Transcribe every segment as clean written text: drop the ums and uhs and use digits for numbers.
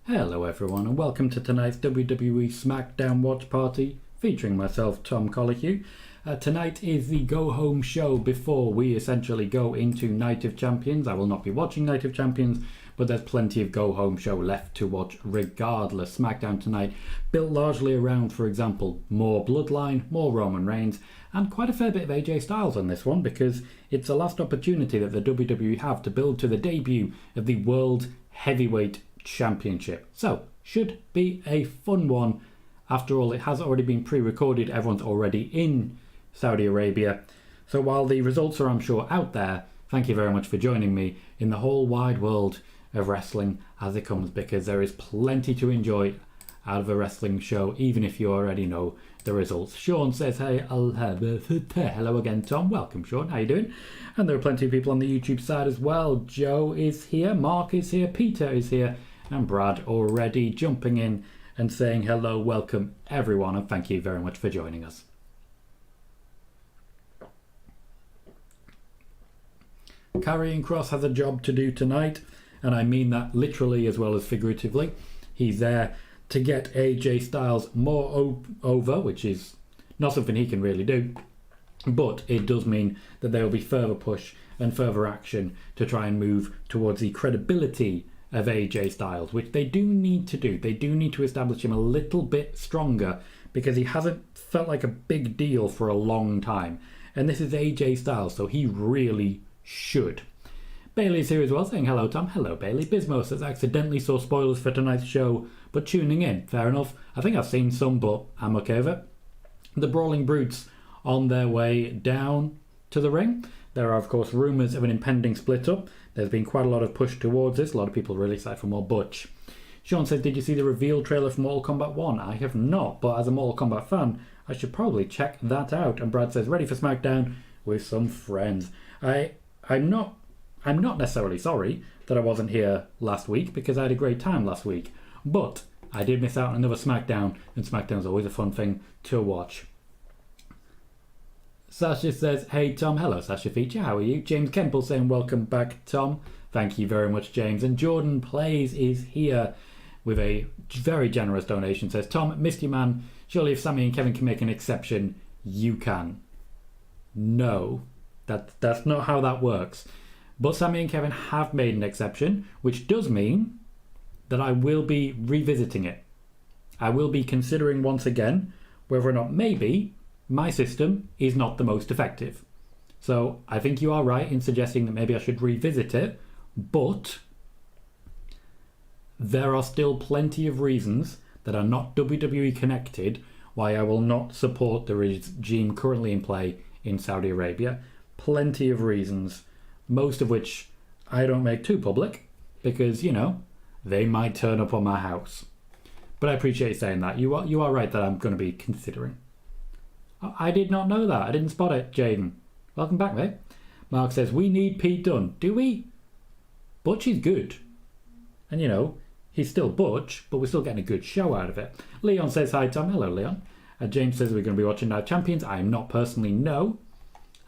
Hello everyone and welcome to tonight's WWE SmackDown watch party featuring myself, Tom Colohue. Tonight is the go home show before we essentially go into Night of Champions. I will not be watching Night of Champions, but there's plenty of go home show left to watch regardless. SmackDown tonight built largely around, for example, more Bloodline, more Roman Reigns, and quite a fair bit of AJ Styles on this one because it's the last opportunity that the WWE have to build to the debut of the World Heavyweight Championship. So, should be a fun one. After all, it has already been pre-recorded. Everyone's already in Saudi Arabia. So while the results are, I'm sure, out there, thank you very much for joining me in the whole wide world of wrestling as it comes, because there is plenty to enjoy out of a wrestling show, even if you already know the results. Sean says, hey, hello again, Tom. Welcome, Sean. How you doing? And there are plenty of people on the YouTube side as well. Joe is here, Mark is here, Peter is here, and Brad already jumping in and saying hello, welcome everyone, and thank you very much for joining us. Karrion Kross has a job to do tonight, and I mean that literally as well as figuratively. He's there to get AJ Styles more over, which is not something he can really do, but it does mean that there will be further push and further action to try and move towards the credibility of AJ Styles, which they do need to do. They do need to establish him a little bit stronger because he hasn't felt like a big deal for a long time. And this is AJ Styles, so he really should. Bailey's here as well, saying hello, Tom. Hello, Bailey. Bismo says, accidentally saw spoilers for tonight's show, but tuning in. Fair enough. I think I've seen some, but I'm okay with it. The Brawling Brutes on their way down to the ring. There are, of course, rumours of an impending split-up. There's been quite a lot of push towards this. A lot of people really excited for more Butch. Sean says, did you see the reveal trailer for Mortal Kombat 1? I have not, but as a Mortal Kombat fan, I should probably check that out. And Brad says, ready for SmackDown with some friends. I'm not necessarily sorry that I wasn't here last week because I had a great time last week. But I did miss out on another SmackDown, and SmackDown's always a fun thing to watch. Sasha says, hey Tom. Hello Sasha Feature, how are you? James Kemple saying welcome back, Tom. Thank you very much, James. And Jordan Plays is here with a very generous donation. Says, Tom, missed you, man. Surely if Sammy and Kevin can make an exception, you can. No, that's not how that works. But Sammy and Kevin have made an exception, which does mean that I will be revisiting it. I will be considering once again whether or not maybe my system is not the most effective. So I think you are right in suggesting that maybe I should revisit it, but there are still plenty of reasons that are not WWE connected why I will not support the regime currently in play in Saudi Arabia. Plenty of reasons, most of which I don't make too public because, you know, they might turn up on my house. But I appreciate you saying that. You are right that I'm going to be considering. I did not know that. I didn't spot it, Jaden. Welcome back, mate. Mark says, we need Pete Dunne. Do we? Butch is good. And, you know, he's still Butch, but we're still getting a good show out of it. Leon says, hi, Tom. Hello, Leon. James says, we're going to be watching Night of Champions. I am not personally, no.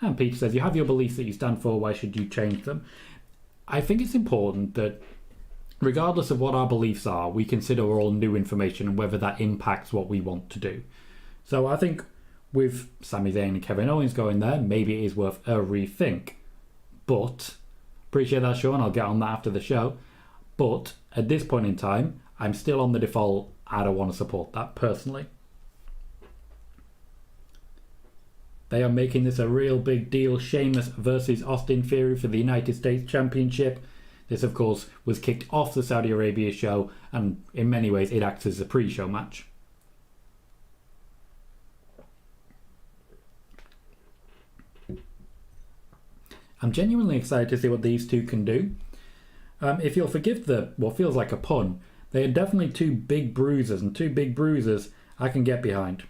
And Peter says, you have your beliefs that you stand for. Why should you change them? I think it's important that regardless of what our beliefs are, we consider all new information and whether that impacts what we want to do. So I think with Sami Zayn and Kevin Owens going there, maybe it is worth a rethink. But, appreciate that, Sean. I'll get on that after the show. But at this point in time, I'm still on the default. I don't want to support that personally. They are making this a real big deal. Sheamus versus Austin Theory for the United States Championship. This, of course, was kicked off the Saudi Arabia show, and in many ways it acts as a pre-show match. I'm genuinely excited to see what these two can do. If you'll forgive what feels like a pun, they are definitely two big bruisers, and two big bruisers I can get behind.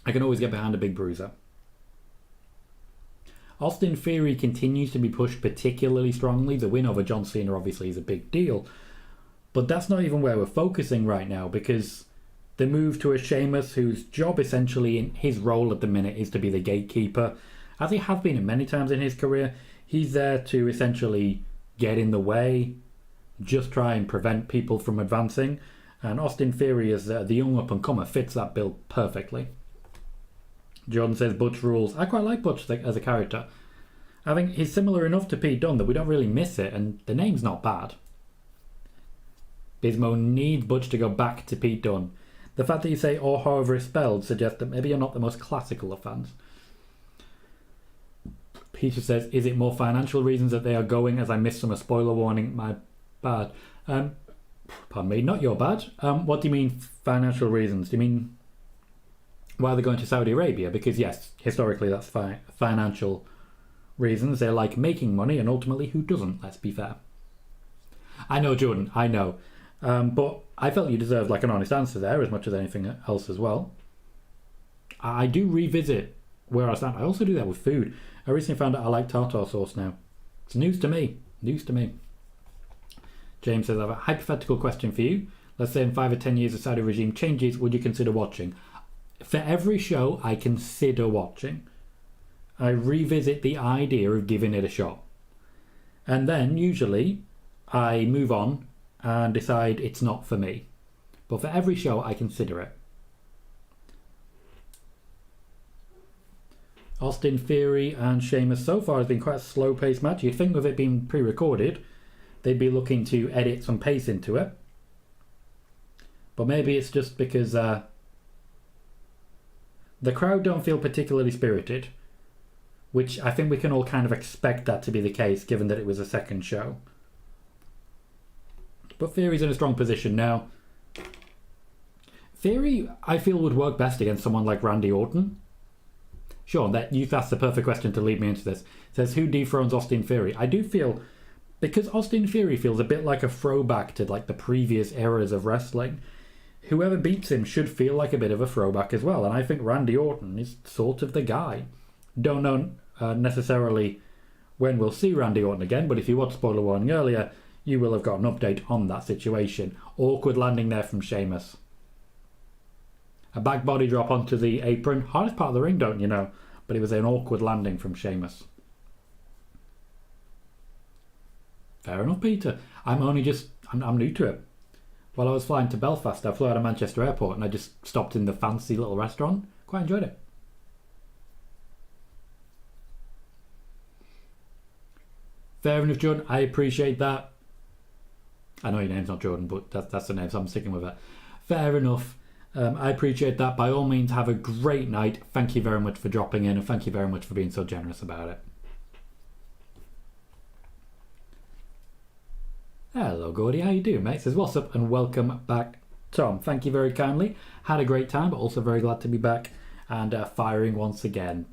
I can always get behind a big bruiser. Austin Theory continues to be pushed particularly strongly. The win over John Cena obviously is a big deal. But that's not even where we're focusing right now, because the move to a Sheamus, whose job essentially in his role at the minute is to be the gatekeeper, as he has been many times in his career. He's there to essentially get in the way, just try and prevent people from advancing. And Austin Theory as the young up-and-comer fits that bill perfectly. Jordan says Butch rules. I quite like Butch as a character. I think he's similar enough to Pete Dunne that we don't really miss it, and the name's not bad. Bismo needs Butch to go back to Pete Dunne. The fact that you say or however it's spelled suggests that maybe you're not the most classical of fans. Peter says, is it more financial reasons that they are going, as I missed some spoiler warning? My bad. Pardon me, not your bad. What do you mean financial reasons? Do you mean why they're going to Saudi Arabia? Because yes, historically that's financial reasons. They're like making money, and ultimately who doesn't, let's be fair. I know, Jordan, I know. But I felt you deserved like an honest answer there as much as anything else as well. I do revisit where I stand. I also do that with food. I recently found out I like tartar sauce now. It's news to me. News to me. James says, I have a hypothetical question for you. Let's say in 5 or 10 years the Saudi regime changes, would you consider watching? For every show I consider watching, I revisit the idea of giving it a shot. And then usually I move on and decide it's not for me. But for every show I consider it. Austin Theory and Sheamus so far has been quite a slow-paced match. You'd think with it being pre-recorded, they'd be looking to edit some pace into it. But maybe it's just because the crowd don't feel particularly spirited, which I think we can all kind of expect that to be the case, given that it was a second show. But Theory's in a strong position now. Theory, I feel, would work best against someone like Randy Orton. Sure, that's the perfect question to lead me into this. It says, who dethrones Austin Theory? I do feel, because Austin Theory feels a bit like a throwback to like the previous eras of wrestling, whoever beats him should feel like a bit of a throwback as well. And I think Randy Orton is sort of the guy. Don't know necessarily when we'll see Randy Orton again, but if you watched Spoiler Warning earlier, you will have got an update on that situation. Awkward landing there from Sheamus. A back body drop onto the apron. Hardest part of the ring, don't you know? But it was an awkward landing from Sheamus. Fair enough, Peter. I'm new to it. While I was flying to Belfast, I flew out of Manchester Airport and I just stopped in the fancy little restaurant. Quite enjoyed it. Fair enough, Jordan. I appreciate that. I know your name's not Jordan, but that's the name, so I'm sticking with it. Fair enough. I appreciate that. By all means, have a great night. Thank you very much for dropping in, and thank you very much for being so generous about it. Hello, Gordy. How you doing, mate? Says, what's up, and welcome back, Tom. Thank you very kindly. Had a great time, but also very glad to be back and firing once again.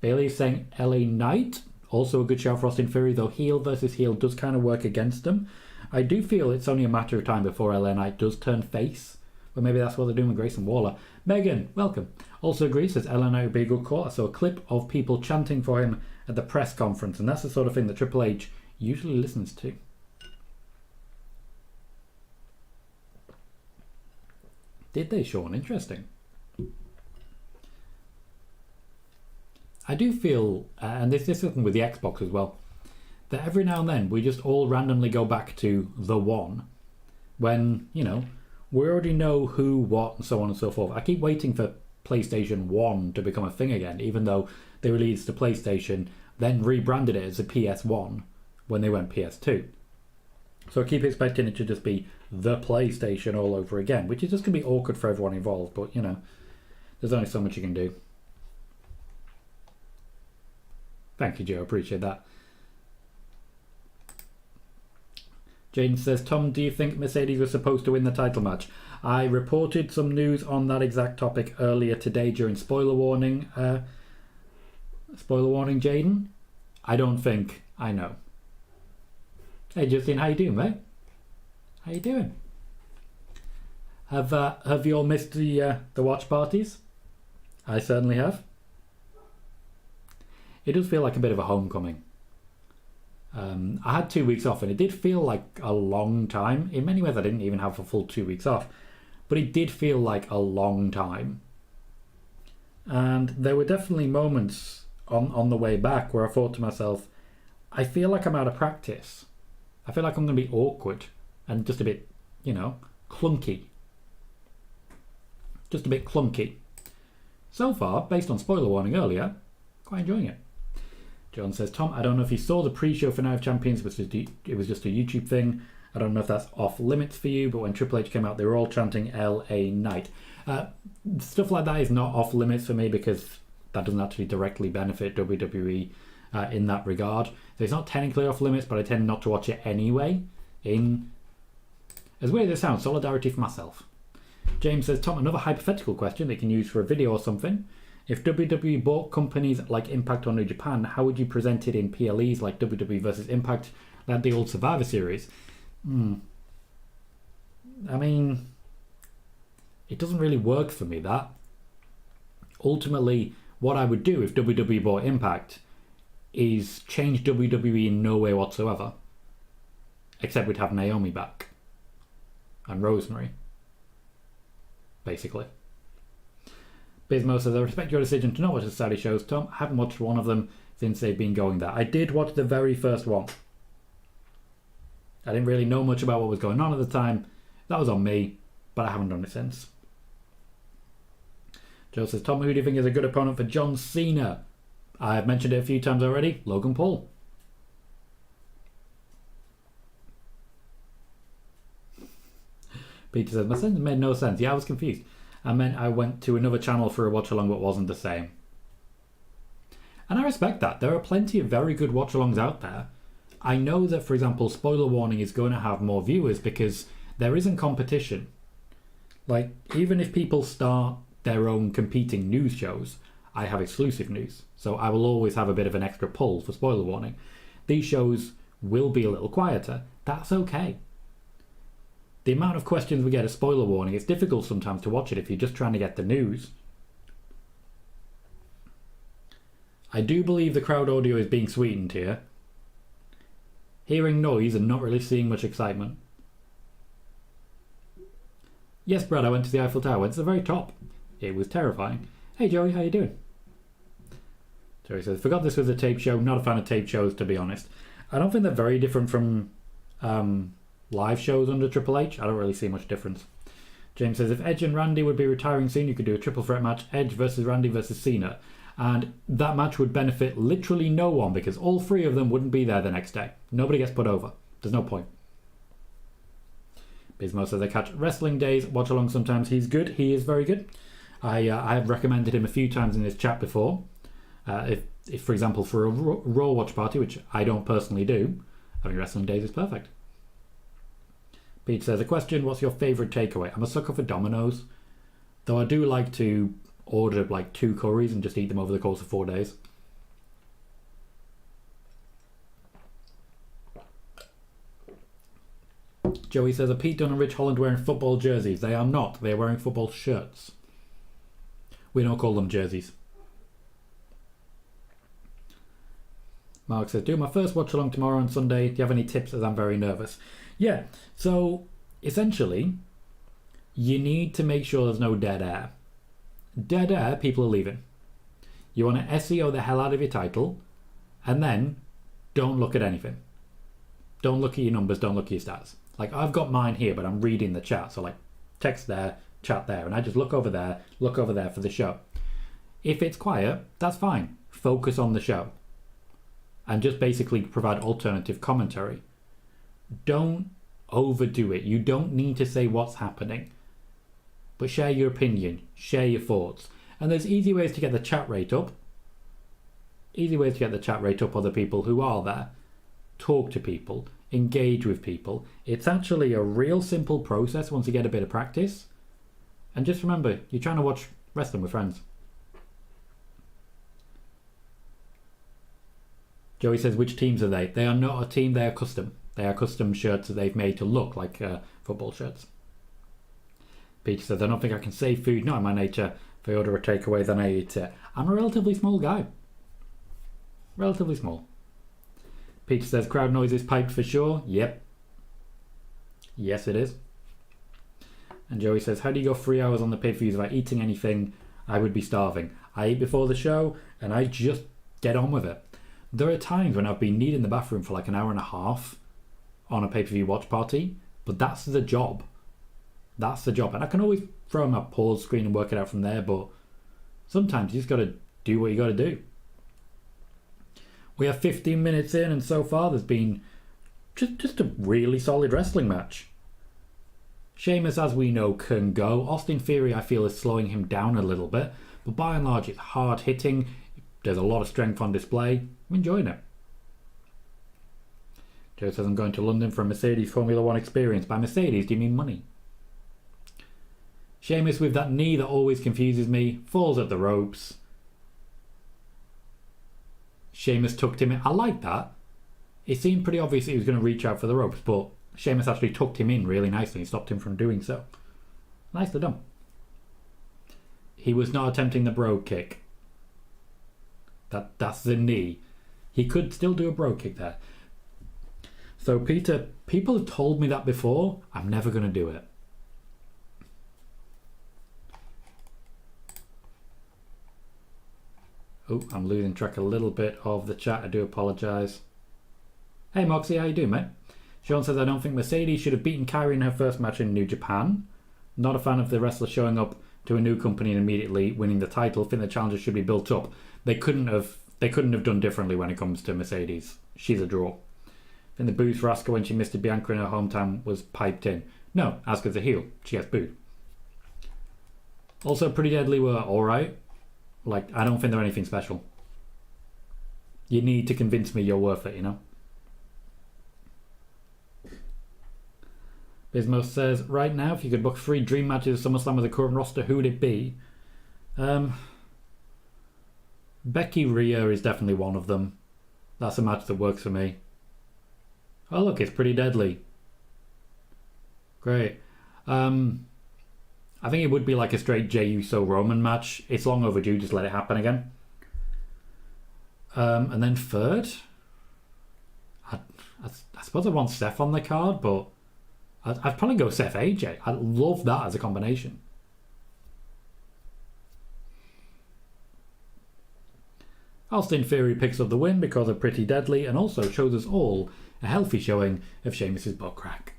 Bailey's saying LA Knight. Also a good shout for Austin Theory, though heel versus heel does kind of work against them. I do feel it's only a matter of time before LA Knight does turn face. But maybe that's what they're doing with Grayson Waller. Megan, welcome. Also agrees, says LA Knight would be a good call. I saw a clip of people chanting for him at the press conference, and that's the sort of thing that Triple H usually listens to. Did they, Sean? Interesting. I do feel, and this is something with the Xbox as well, that every now and then we just all randomly go back to the one when, you know, we already know who, what, and so on and so forth. I keep waiting for PlayStation 1 to become a thing again, even though they released the PlayStation, then rebranded it as a PS1 when they went PS2. So I keep expecting it to just be the PlayStation all over again, which is just going to be awkward for everyone involved, but, you know, there's only so much you can do. Thank you, Joe. Appreciate that. James says, Tom, do you think Mercedes was supposed to win the title match? I reported some news on that exact topic earlier today during Spoiler Warning. Spoiler Warning, Jaden? I don't think I know. Hey, Justin, how you doing, mate? How you doing? Have you all missed the watch parties? I certainly have. It does feel like a bit of a homecoming. I had 2 weeks off and it did feel like a long time. In many ways I didn't even have a full 2 weeks off, but it did feel like a long time. And there were definitely moments on the way back where I thought to myself, I feel like I'm out of practice. I feel like I'm going to be awkward and just a bit, clunky. Just a bit clunky. So far, based on spoiler warning earlier, quite enjoying it. John says, Tom, I don't know if you saw the pre-show for Night of Champions, but it was just a YouTube thing. I don't know if that's off limits for you, but when Triple H came out, they were all chanting LA Knight. Stuff like that is not off limits for me because that doesn't actually directly benefit WWE in that regard. So it's not technically off limits, but I tend not to watch it anyway. As weird as it sounds, solidarity for myself. James says, Tom, another hypothetical question they can use for a video or something. If WWE bought companies like Impact or New Japan, how would you present it in PLEs like WWE versus Impact, like the old Survivor Series? I mean, it doesn't really work for me, that. Ultimately, what I would do if WWE bought Impact is change WWE in no way whatsoever. Except we'd have Naomi back. And Rosemary. Basically. Bismo says, I respect your decision to not watch the Saturday shows, Tom. I haven't watched one of them since they've been going there. I did watch the very first one. I didn't really know much about what was going on at the time. That was on me, but I haven't done it since. Joe says, Tom, who do you think is a good opponent for John Cena? I've mentioned it a few times already. Logan Paul. Peter says, my sentence made no sense. Yeah, I was confused. I meant I went to another channel for a watch-along but wasn't the same. And I respect that. There are plenty of very good watch-alongs out there. I know that, for example, Spoiler Warning is going to have more viewers because there isn't competition. Like, even if people start their own competing news shows, I have exclusive news. So I will always have a bit of an extra pull for Spoiler Warning. These shows will be a little quieter. That's okay. The amount of questions we get at Spoiler Warning, it's difficult sometimes to watch it if you're just trying to get the news. I do believe the crowd audio is being sweetened here. Hearing noise and not really seeing much excitement. Yes, Brad, I went to the Eiffel Tower. I went to the very top. It was terrifying. Hey, Joey, how you doing? Joey says, forgot this was a tape show. Not a fan of tape shows, to be honest. I don't think they're very different from live shows under Triple H. I don't really see much difference. James says, if Edge and Randy would be retiring soon, you could do a triple threat match, Edge versus Randy versus Cena. And that match would benefit literally no one because all three of them wouldn't be there the next day. Nobody gets put over. There's no point. Bismo says, I catch Wrestling Days, watch along sometimes. He's good. He is very good. I have recommended him a few times in this chat before. If for example, for a Raw watch party, which I don't personally do, having Wrestling Days is perfect. Pete says, a question, what's your favourite takeaway? I'm a sucker for Domino's, though I do like to order like 2 curries and just eat them over the course of 4 days. Joey says, are Pete Dunne and Rich Holland wearing football jerseys? They are not. They are wearing football shirts. We don't call them jerseys. Mark says, do my first watch along tomorrow on Sunday. Do you have any tips as I'm very nervous? Yeah, so essentially, you need to make sure there's no dead air. Dead air, people are leaving. You want to SEO the hell out of your title, and then don't look at anything. Don't look at your numbers, don't look at your stats. Like, I've got mine here, but I'm reading the chat. So, like, text there, chat there, and I just look over there for the show. If it's quiet, that's fine. Focus on the show. And just basically provide alternative commentary. Don't overdo it. You don't need to say what's happening. But share your opinion. Share your thoughts. And there's easy ways to get the chat rate up. Easy ways to get the chat rate up are the people who are there. Talk to people. Engage with people. It's actually a real simple process once you get a bit of practice. And just remember, you're trying to watch wrestling with friends. Joey says, which teams are they? They are not a team, they are custom. They are custom shirts that they've made to look like football shirts. Peter says, I don't think I can save food. Not in my nature. If I order a takeaway, then I eat it. I'm a relatively small guy. Relatively small. Peter says, crowd noise is piped for sure. Yep. Yes, it is. And Joey says, how do you go 3 hours on the pay-per-views without eating anything? I would be starving. I eat before the show, and I just get on with it. There are times when I've been needing the bathroom for like an hour and a half on a pay-per-view watch party, but that's the job. That's the job. And I can always throw in my pause screen and work it out from there, but sometimes you just got to do what you got to do. We have 15 minutes in, and so far there's been just a really solid wrestling match. Sheamus, as we know, can go. Austin Theory, I feel, is slowing him down a little bit, but by and large it's hard hitting. There's a lot of strength on display. I'm enjoying it. Joe says, I'm going to London for a Mercedes Formula 1 experience. By Mercedes, do you mean money? Sheamus with that knee that always confuses me, falls at the ropes. Sheamus tucked him in. I like that. It seemed pretty obvious that he was going to reach out for the ropes, but Sheamus actually tucked him in really nicely and stopped him from doing so. Nicely done. He was not attempting the bro kick. That's the knee. He could still do a bro kick there. So Peter, people have told me that before. I'm never going to do it. Oh, I'm losing track a little bit of the chat. I do apologise. Hey Moxie, how you doing, mate? Sean says, I don't think Mercedes should have beaten Karrion in her first match in New Japan. Not a fan of the wrestler showing up to a new company and immediately winning the title. Think the challenger should be built up. They couldn't have done differently when it comes to Mercedes. She's a draw. I think the boos for Asuka when she missed a Bianca in her hometown was piped in. No, Asuka's a heel. She gets booed. Also, Pretty Deadly were alright. Like, I don't think they're anything special. You need to convince me you're worth it, you know? Bismo says, right now, if you could book 3 dream matches at SummerSlam with the current roster, who would it be? Becky Rhea is definitely one of them. That's a match that works for me. Oh look, it's Pretty Deadly. Great. I think it would be like a straight Jey Uso Roman match. It's long overdue, just let it happen again. And then third, I suppose I want Seth on the card, but I'd probably go Seth AJ. I love that as a combination. Austin Theory picks up the win because of Pretty Deadly and also shows us all a healthy showing of Sheamus' butt crack.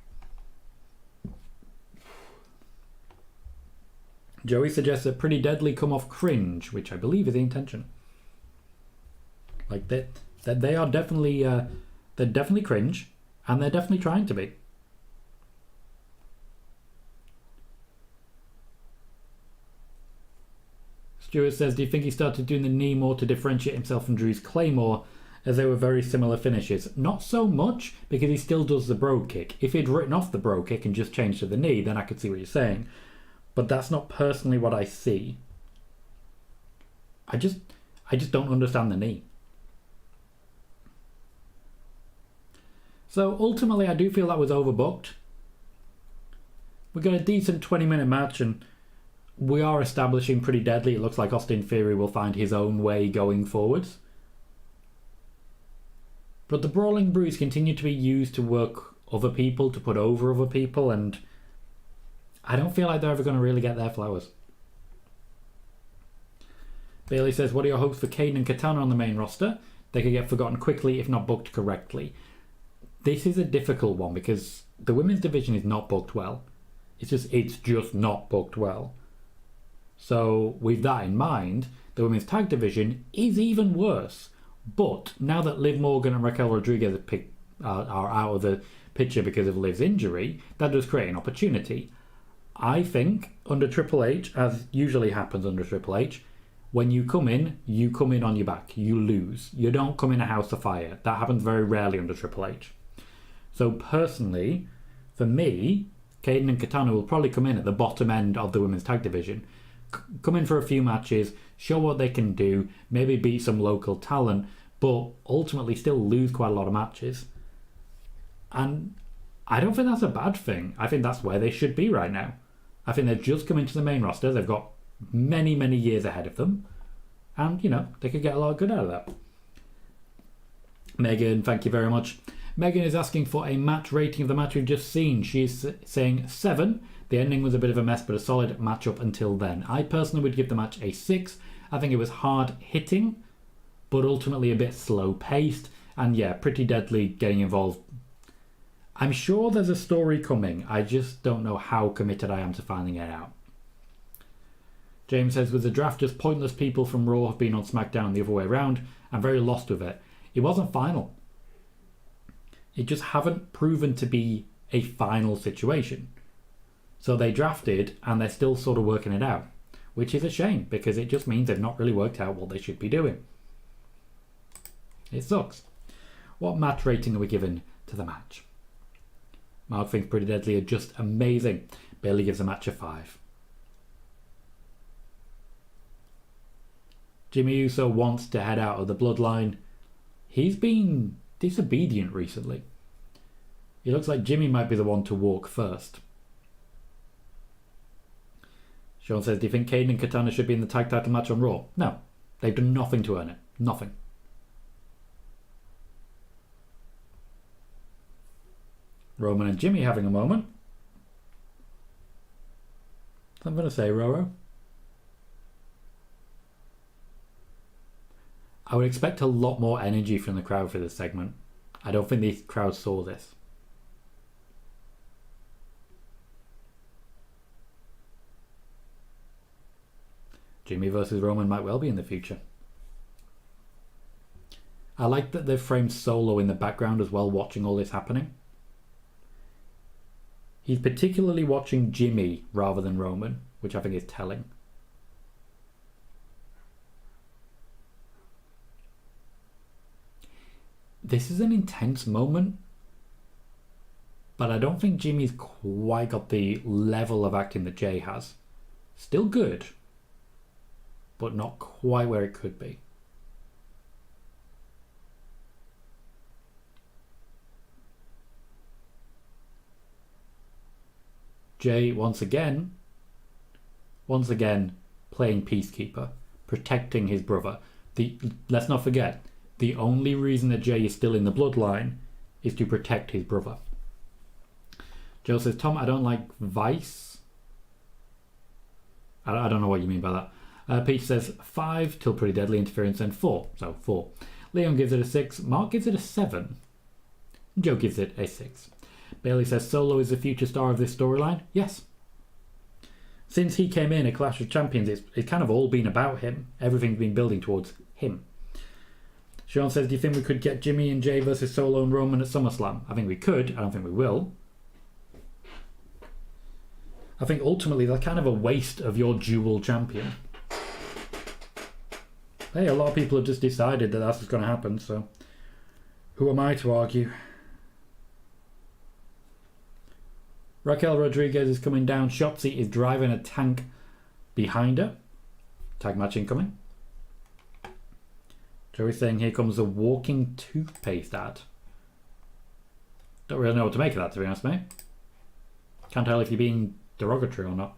Joey suggests that Pretty Deadly come off cringe, which I believe is the intention. Like they are definitely they're definitely cringe, and they're definitely trying to be. Stuart says, do you think he started doing the knee more to differentiate himself from Drew's Claymore, as they were very similar finishes? Not so much, because he still does the bro kick. If he'd written off the bro kick and just changed to the knee, then I could see what you're saying. But that's not personally what I see. I just don't understand the knee. So ultimately, I do feel that was overbooked. We got a decent 20-minute match, and we are establishing Pretty Deadly. It looks like Austin Theory will find his own way going forwards. But the Brawling Brews continue to be used to work other people, to put over other people, and I don't feel like they're ever going to really get their flowers. Bailey says, what are your hopes for Kane and Katana on the main roster? They could get forgotten quickly if not booked correctly. This is a difficult one because the women's division is not booked well. It's just not booked well. So with that in mind, the women's tag division is even worse. But now that Liv Morgan and Raquel Rodriguez are out of the picture because of Liv's injury, that does create an opportunity. I think under Triple H, as usually happens under Triple H, when you come in on your back. You lose. You don't come in a house of fire. That happens very rarely under Triple H. So personally, for me, Kaden and Katana will probably come in at the bottom end of the women's tag division. Come in for a few matches, show what they can do, maybe beat some local talent, but ultimately still lose quite a lot of matches. And I don't think that's a bad thing. I think that's where they should be right now. I think they've just come into the main roster. They've got many, many years ahead of them. And, they could get a lot of good out of that. Megan, thank you very much. Megan is asking for a match rating of the match we've just seen. She's saying 7. The ending was a bit of a mess, but a solid match up until then. I personally would give the match a 6. I think it was hard hitting, but ultimately a bit slow paced. And yeah, Pretty Deadly getting involved. I'm sure there's a story coming. I just don't know how committed I am to finding it out. James says, with the draft, just pointless people from Raw have been on SmackDown the other way around. I'm very lost with it. It wasn't final. It just haven't proven to be a final situation. So they drafted and they're still sort of working it out, which is a shame because it just means they've not really worked out what they should be doing. It sucks. What match rating are we giving to the match? Mark thinks Pretty Deadly are just amazing. Bailey gives the match a 5. Jimmy Uso wants to head out of the Bloodline. He's been disobedient recently. It looks like Jimmy might be the one to walk first. Sean says, do you think Kane and Katana should be in the tag title match on Raw? No. They've done nothing to earn it. Nothing. Roman and Jimmy having a moment. I'm going to say, Roro. I would expect a lot more energy from the crowd for this segment. I don't think the crowd saw this. Jimmy versus Roman might well be in the future. I like that they've framed Solo in the background as well, watching all this happening. He's particularly watching Jimmy rather than Roman, which I think is telling. This is an intense moment, but I don't think Jimmy's quite got the level of acting that Jay has. Still good, but not quite where it could be. Jay, once again playing peacekeeper, protecting his brother. Let's not forget, the only reason that Jay is still in the Bloodline is to protect his brother. Joe says, Tom, I don't like Vice. I don't know what you mean by that. Peach says 5 till Pretty Deadly interference and 4. So 4. Leon gives it a 6. Mark gives it a 7. Joe gives it a 6. Bailey says Solo is the future star of this storyline. Yes. Since he came in at Clash of Champions, it's kind of all been about him. Everything's been building towards him. Sean says, do you think we could get Jimmy and Jay versus Solo and Roman at SummerSlam? I think we could. I don't think we will. I think ultimately they're kind of a waste of your dual champion. Hey, a lot of people have just decided that that's what's going to happen, so who am I to argue? Raquel Rodriguez is coming down. Shotzi is driving a tank behind her. Tag match incoming. Joey's saying here comes a walking toothpaste ad. Don't really know what to make of that, to be honest, mate. Can't tell if you're being derogatory or not.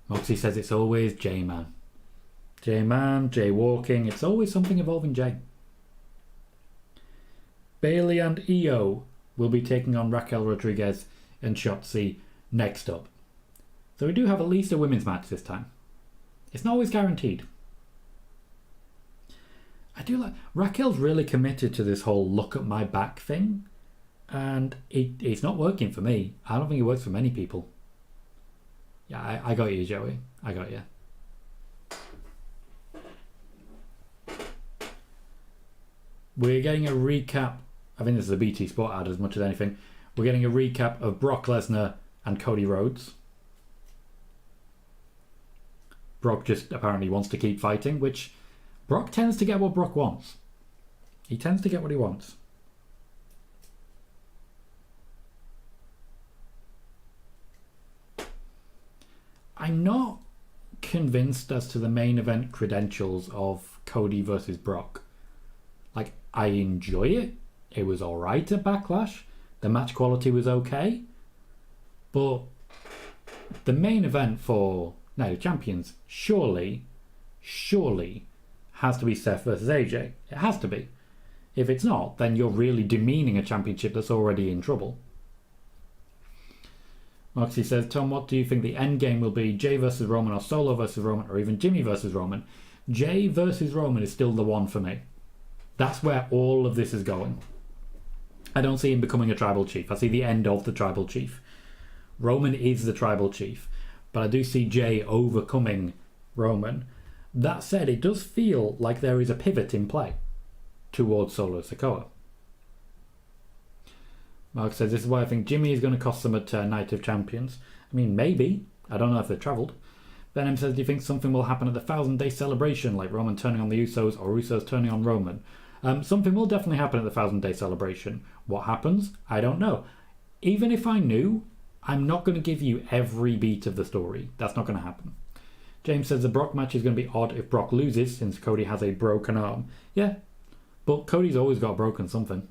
Moxie says it's always J-Man. J-Man, J-walking. It's always something involving J. Bailey and Io will be taking on Raquel Rodriguez and Shotzi next up. So we do have at least a women's match this time. It's not always guaranteed. I do like... Raquel's really committed to this whole look at my back thing. And it's not working for me. I don't think it works for many people. Yeah, I got you, Joey. I got you. We're getting a recap. I think this is a BT Sport ad as much as anything. We're getting a recap of Brock Lesnar and Cody Rhodes. Brock just apparently wants to keep fighting, which Brock tends to get what Brock wants. He tends to get what he wants. I'm not convinced as to the main event credentials of Cody versus Brock. Like, I enjoy it. It was alright at Backlash. The match quality was okay. But the main event for Night of Champions surely has to be Seth versus AJ. It has to be. If it's not, then you're really demeaning a championship that's already in trouble. Moxie says, Tom, what do you think the end game will be? Jay versus Roman, or Solo versus Roman, or even Jimmy versus Roman? Jay versus Roman is still the one for me. That's where all of this is going. I don't see him becoming a tribal chief. I see the end of the tribal chief. Roman is the tribal chief, but I do see Jay overcoming Roman. That said, it does feel like there is a pivot in play towards Solo Sikoa. Mark says, this is why I think Jimmy is going to cost them at Night of Champions. I mean, maybe. I don't know if they've travelled. Venom says, do you think something will happen at the 1,000-day celebration, like Roman turning on the Usos or Usos turning on Roman? Something will definitely happen at the 1,000-day celebration. What happens? I don't know. Even if I knew, I'm not going to give you every beat of the story. That's not going to happen. James says the Brock match is going to be odd if Brock loses, since Cody has a broken arm. Yeah, but Cody's always got broken something.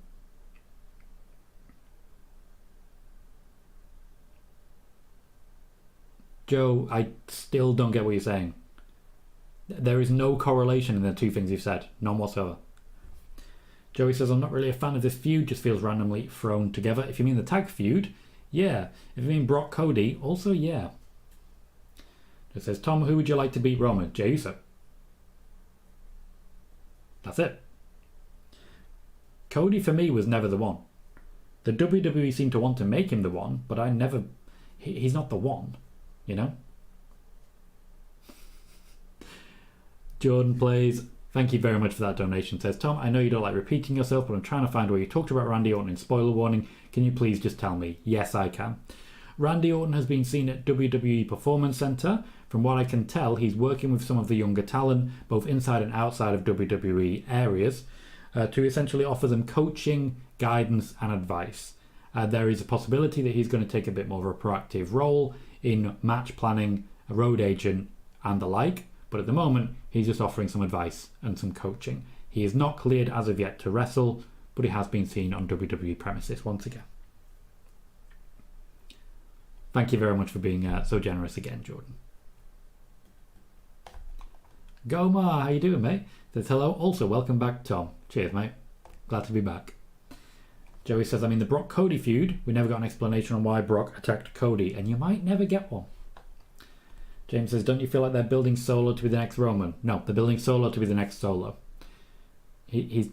Joe, I still don't get what you're saying. There is no correlation in the two things you've said. None whatsoever. Joey says, I'm not really a fan of this feud, just feels randomly thrown together. If you mean the tag feud, yeah. If you mean Brock Cody, also yeah. It says, Tom, who would you like to beat Roman? Jey Uso. That's it. Cody for me was never the one. The WWE seemed to want to make him the one, but I never... He's not the one, you know? Jordan plays... Thank you very much for that donation. Says, Tom, I know you don't like repeating yourself, but I'm trying to find where you talked about Randy Orton in spoiler warning. Can you please just tell me? Yes, I can. Randy Orton has been seen at WWE Performance Center. From what I can tell, he's working with some of the younger talent, both inside and outside of WWE areas, to essentially offer them coaching, guidance, and advice. There is a possibility that he's going to take a bit more of a proactive role in match planning, a road agent, and the like. But at the moment, he's just offering some advice and some coaching. He is not cleared as of yet to wrestle, but he has been seen on WWE premises once again. Thank you very much for being so generous again, Jordan. Gomar, how you doing, mate? Says hello. Also, welcome back, Tom. Cheers, mate. Glad to be back. Joey says, I mean, the Brock-Cody feud, we never got an explanation on why Brock attacked Cody, and you might never get one. James says, don't you feel like they're building Solo to be the next Roman? No, they're building Solo to be the next Solo. He's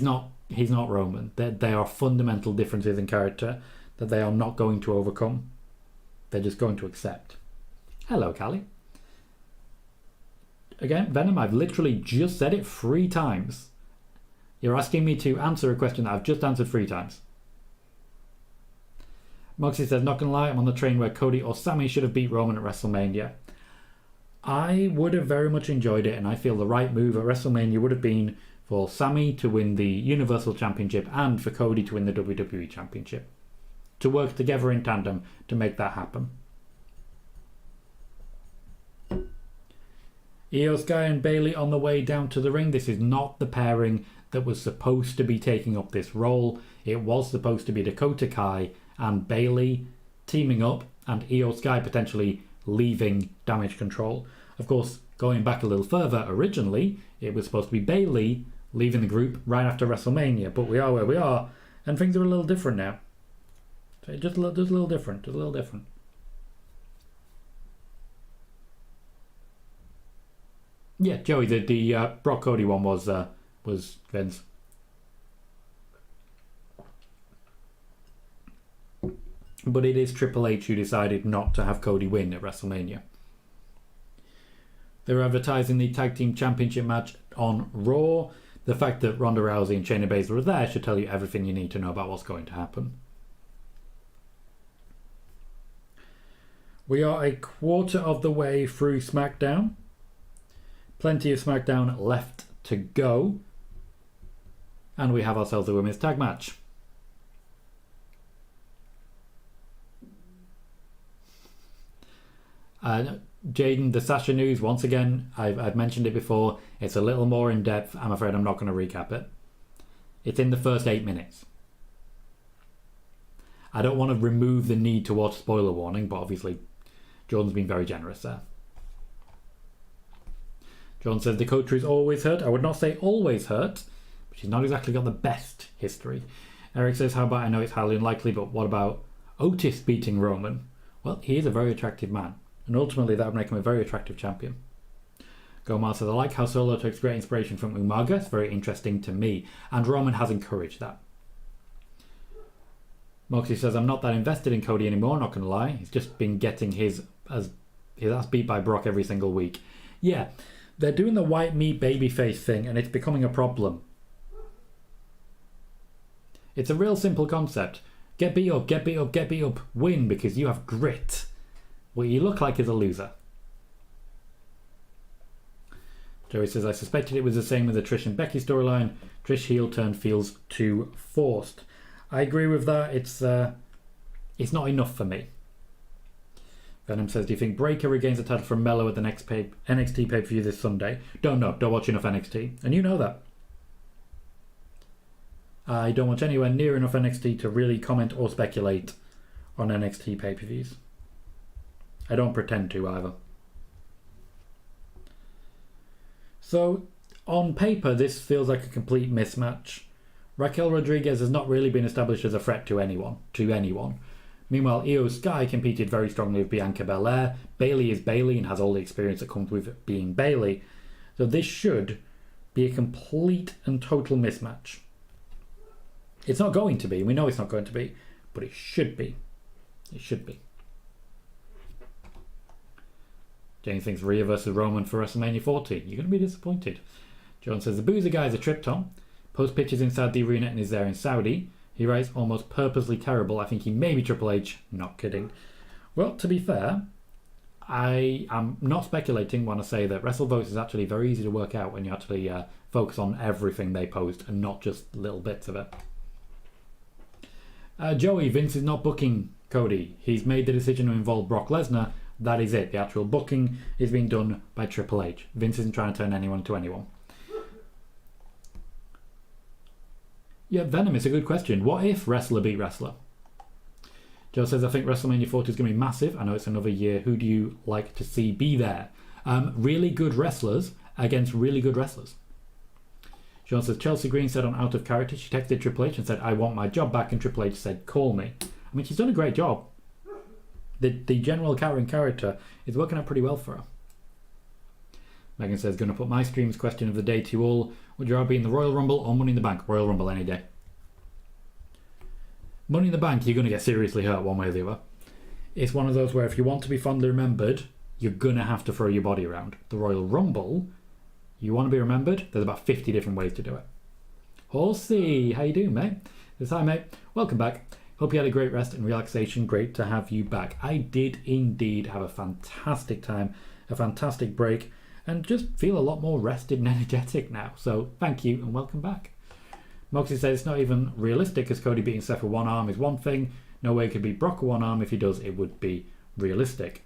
not Roman. There are fundamental differences in character that they are not going to overcome. They're just going to accept. Hello, Callie. Again, Venom, I've literally just said it 3 times. You're asking me to answer a question that I've just answered 3 times. Moxie says, not gonna lie, I'm on the train where Cody or Sami should have beat Roman at WrestleMania. I would have very much enjoyed it, and I feel the right move at WrestleMania would have been for Sami to win the Universal Championship and for Cody to win the WWE Championship. To work together in tandem to make that happen. Io Sky and Bayley on the way down to the ring. This is not the pairing that was supposed to be taking up this role. It was supposed to be Dakota Kai and Bayley teaming up, and Io Sky potentially leaving Damage Control. Of course, going back a little further, originally it was supposed to be Bayley leaving the group right after WrestleMania, but we are where we are, and things are a little different now. So just a little different. Yeah, Joey, the Brock Cody one was Vince. But it is Triple H who decided not to have Cody win at WrestleMania. They're advertising the Tag Team Championship match on Raw. The fact that Ronda Rousey and Shayna Baszler are there should tell you everything you need to know about what's going to happen. We are a quarter of the way through SmackDown. Plenty of SmackDown left to go. And we have ourselves a women's tag match. Jaden, the Sasha news, once again, I've mentioned it before. It's a little more in depth. I'm afraid I'm not going to recap it. It's in the first 8 minutes. I don't want to remove the need to watch spoiler warning, but obviously Jordan's been very generous there. John says Dakota is always hurt. I would not say always hurt, but she's not exactly got the best history. Eric says, how about, I know it's highly unlikely, but what about Otis beating Roman? Well, he is a very attractive man, and ultimately that would make him a very attractive champion. Gomar says, I like how Solo takes great inspiration from Umaga. It's very interesting to me, and Roman has encouraged that. Moxie says, I'm not that invested in Cody anymore, not gonna lie. He's just been getting his ass beat by Brock every single week. Yeah, they're doing the white meat babyface thing, and it's becoming a problem. It's a real simple concept. Get beat up, get beat up, get beat up. Win because you have grit. What you look like is a loser. Joey says, I suspected it was the same with the Trish and Becky storyline. Trish heel turn feels too forced. I agree with that. It's not enough for me. Venom says, do you think Breaker regains the title from Mello at the next NXT pay-per-view this Sunday? Don't know. Don't watch enough NXT. And you know that. I don't watch anywhere near enough NXT to really comment or speculate on NXT pay-per-views. I don't pretend to either. So, on paper, this feels like a complete mismatch. Raquel Rodriguez has not really been established as a threat to anyone. Meanwhile, Io Sky competed very strongly with Bianca Belair. Bayley is Bayley and has all the experience that comes with being Bayley. So this should be a complete and total mismatch. It's not going to be. We know it's not going to be. But it should be. It should be. James thinks Rhea versus Roman for WrestleMania 40. You're going to be disappointed. John says, the Boozer guys are tripped on. Post pictures inside the arena and is there in Saudi. He writes, almost purposely terrible. I think he may be Triple H. Not kidding. Well, to be fair, I am not speculating when I say that WrestleVotes is actually very easy to work out when you actually focus on everything they post and not just little bits of it. Joey, Vince is not booking Cody. He's made the decision to involve Brock Lesnar. That is it. The actual booking is being done by Triple H. Vince isn't trying to turn anyone to anyone. Yeah, Venom, it's a good question. What if wrestler beat wrestler? Joe says, I think WrestleMania 40 is going to be massive. I know it's another year. Who do you like to see be there? Really good wrestlers against really good wrestlers. Sean says, Chelsea Green said on Out of Character, she texted Triple H and said, I want my job back, and Triple H said, call me. I mean, she's done a great job. The general Karrion character is working out pretty well for her. Megan says, going to put my stream's question of the day to you all. Would you rather be in the Royal Rumble or Money in the Bank? Royal Rumble any day. Money in the Bank, you're going to get seriously hurt one way or the other. It's one of those where if you want to be fondly remembered, you're going to have to throw your body around. The Royal Rumble, you want to be remembered, there's about 50 different ways to do it. Horsey, how you doing, mate? This hi, mate. Welcome back. Hope you had a great rest and relaxation. Great to have you back. I did indeed have a fantastic time, a fantastic break, and just feel a lot more rested and energetic now. So thank you and welcome back. Moxie says it's not even realistic because Cody beating Seth with one arm is one thing. No way it could beat Brock with one arm. If he does, it would be realistic.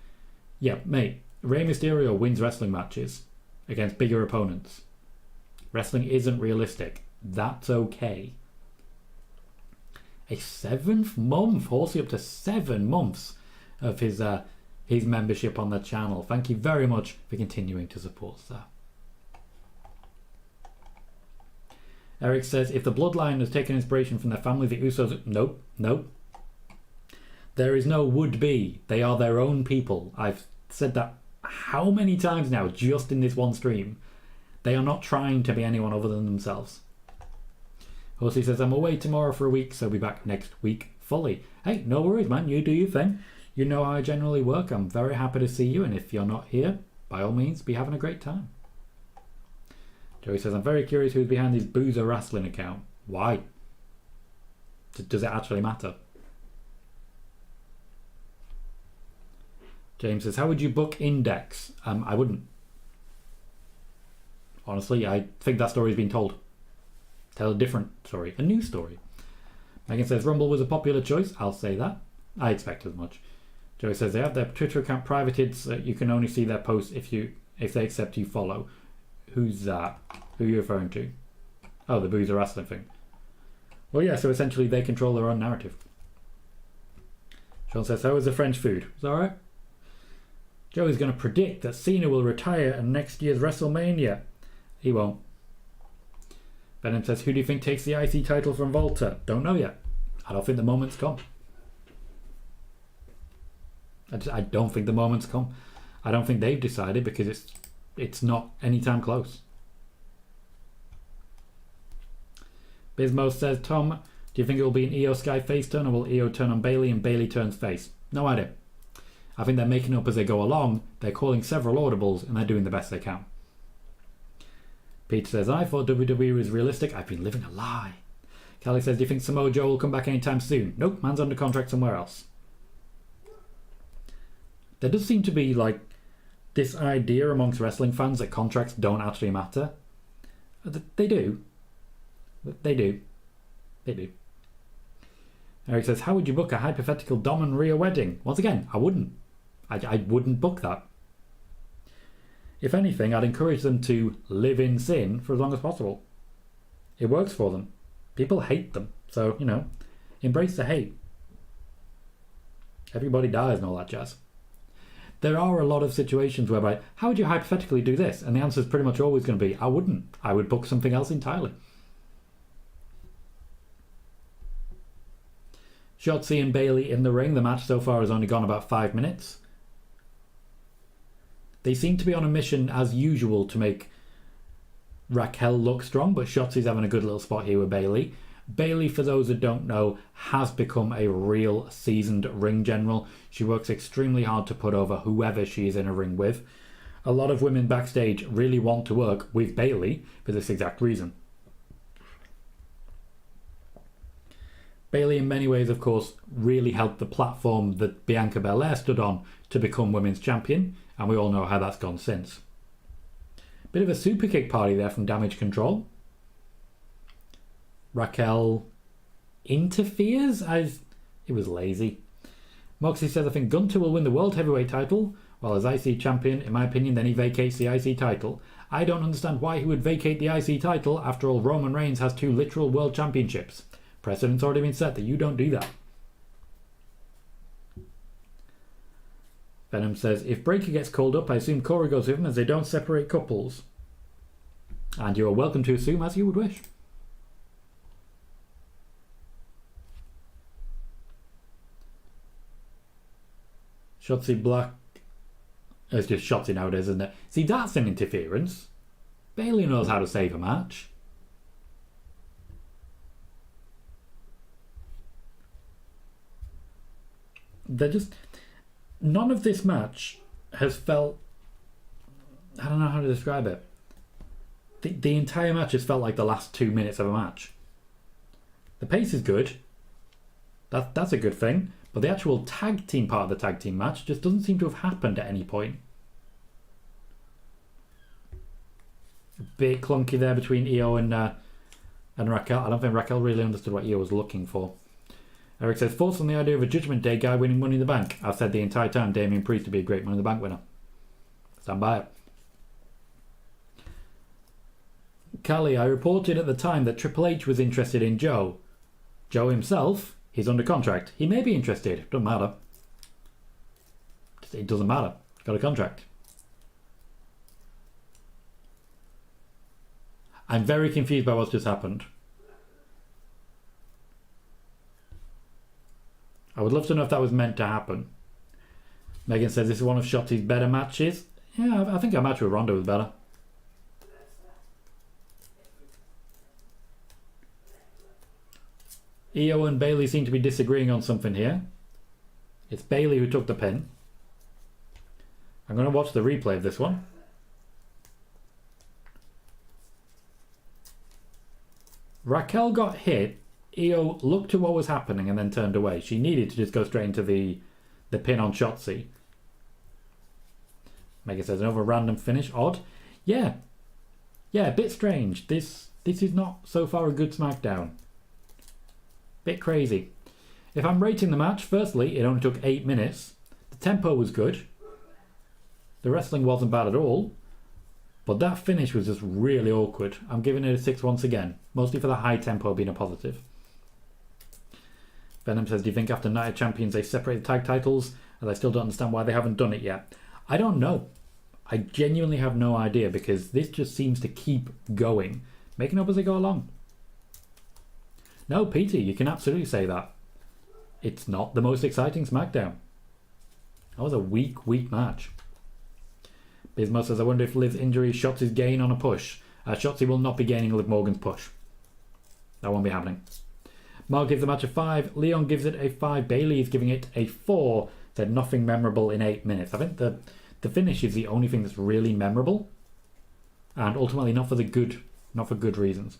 Yeah, mate, Rey Mysterio wins wrestling matches against bigger opponents. Wrestling isn't realistic. That's okay. A 7th month, Horsey up to 7 months of his membership on the channel. Thank you very much for continuing to support, sir. Eric says, if the Bloodline has taken inspiration from their family, the Usos... Nope. There is no would-be. They are their own people. I've said that how many times now, just in this one stream. They are not trying to be anyone other than themselves. Horsey says, I'm away tomorrow for a week, so I'll be back next week fully. Hey, no worries, man. You do your thing. You know how I generally work. I'm very happy to see you, and if you're not here, by all means, be having a great time. Joey says, I'm very curious who's behind this Boozer Wrestling account. Why? Does it actually matter? James says, how would you book Index? I wouldn't. Honestly, I think that story's been told. Tell a different story. A new story. Megan says, Rumble was a popular choice. I'll say that. I expect as much. Joey says, they have their Twitter account privated so you can only see their posts if they accept you follow. Who's that? Who are you referring to? Oh, the Boozer Wrestling thing. Well, yeah, so essentially they control their own narrative. Sean says, how was the French food? Is that alright? Joey's going to predict that Cena will retire in next year's WrestleMania. He won't. Venom says, who do you think takes the IC title from Volta? Don't know yet. I don't think the moment's come. I don't think the moment's come. I don't think they've decided because it's not anytime close. Bismo says, Tom, Do you think it will be an Io Sky face turn, or will Io turn on Bayley and Bayley turns face? No idea. I think they're making up as they go along. They're calling several audibles and they're doing the best they can. Peter says, I thought WWE was realistic. I've been living a lie. Kelly says, do you think Samoa Joe will come back anytime soon? Nope, man's under contract somewhere else. There does seem to be like this idea amongst wrestling fans that contracts don't actually matter. They do. They do. They do. Eric says, how would you book a hypothetical Dom and Rhea wedding? Once again, I wouldn't. I wouldn't book that. If anything, I'd encourage them to live in sin for as long as possible. It works for them. People hate them. So, you know, embrace the hate. Everybody dies and all that jazz. There are a lot of situations whereby, how would you hypothetically do this? And the answer is pretty much always going to be, I wouldn't. I would book something else entirely. Shotzi and Bayley in the ring. The match so far has only gone about 5 minutes. They seem to be on a mission as usual to make Raquel look strong, but Shotzi's having a good little spot here with Bayley. Bayley, for those that don't know, has become a real seasoned ring general. She works extremely hard to put over whoever she is in a ring with. A lot of women backstage really want to work with Bayley for this exact reason. Bayley, in many ways, of course, really helped the platform that Bianca Belair stood on to become women's champion, and we all know how that's gone since. Bit of a super kick party there from Damage Control. Raquel interferes? It was lazy. Moxie says, I think Gunter will win the World Heavyweight title, while as IC champion, in my opinion, then he vacates the IC title. I don't understand why he would vacate the IC title. After all, Roman Reigns has 2 literal world championships. Precedent's already been set that you don't do that. Venom says, if Breaker gets called up, I assume Corey goes with him as they don't separate couples. And you are welcome to assume as you would wish. Shotzi Black. It's just Shotzi nowadays, isn't it? See, that's an interference. Bayley knows how to save a match. They're just... None of this match has felt... I don't know how to describe it. The entire match has felt like the last 2 minutes of a match. The pace is good. That's a good thing. But the actual tag team part of the tag team match just doesn't seem to have happened at any point. A bit clunky there between Io and Raquel. I don't think Raquel really understood what Io was looking for. Eric says, thoughts on the idea of a Judgment Day guy winning Money in the Bank? I've said the entire time Damien Priest would be a great Money in the Bank winner. Stand by it. Callie, I reported at the time that Triple H was interested in Joe. Joe himself, he's under contract. He may be interested. Doesn't matter. It doesn't matter. He's got a contract. I'm very confused by what's just happened. I would love to know if that was meant to happen. Megan says this is one of Shotzi's better matches. Yeah, I think our match with Ronda was better. Io and Bayley seem to be disagreeing on something here. It's Bayley who took the pin. I'm going to watch the replay of this one. Raquel got hit. Io looked at what was happening and then turned away. She needed to just go straight into the pin on Shotzi. Megan says another random finish. Odd. Yeah, a bit strange. This is not so far a good SmackDown. Bit crazy. If I'm rating the match, firstly, it only took 8 minutes. The tempo was good. The wrestling wasn't bad at all. But that finish was just really awkward. I'm giving it a 6 once again. Mostly for the high tempo being a positive. Venom says, do you think after Night of Champions they separate the tag titles? And I still don't understand why they haven't done it yet. I don't know. I genuinely have no idea because this just seems to keep going. Making up as they go along. No, Peter, you can absolutely say that. It's not the most exciting SmackDown. That was a weak match. Bismo says, I wonder if Liv's injury is Shotzi's gain on a push. Shotzi will not be gaining Liv Morgan's push. That won't be happening. Mark gives the match a 5. Leon gives it a 5. Bailey is giving it a 4. Said nothing memorable in 8 minutes. I think the finish is the only thing that's really memorable, and ultimately not for good reasons.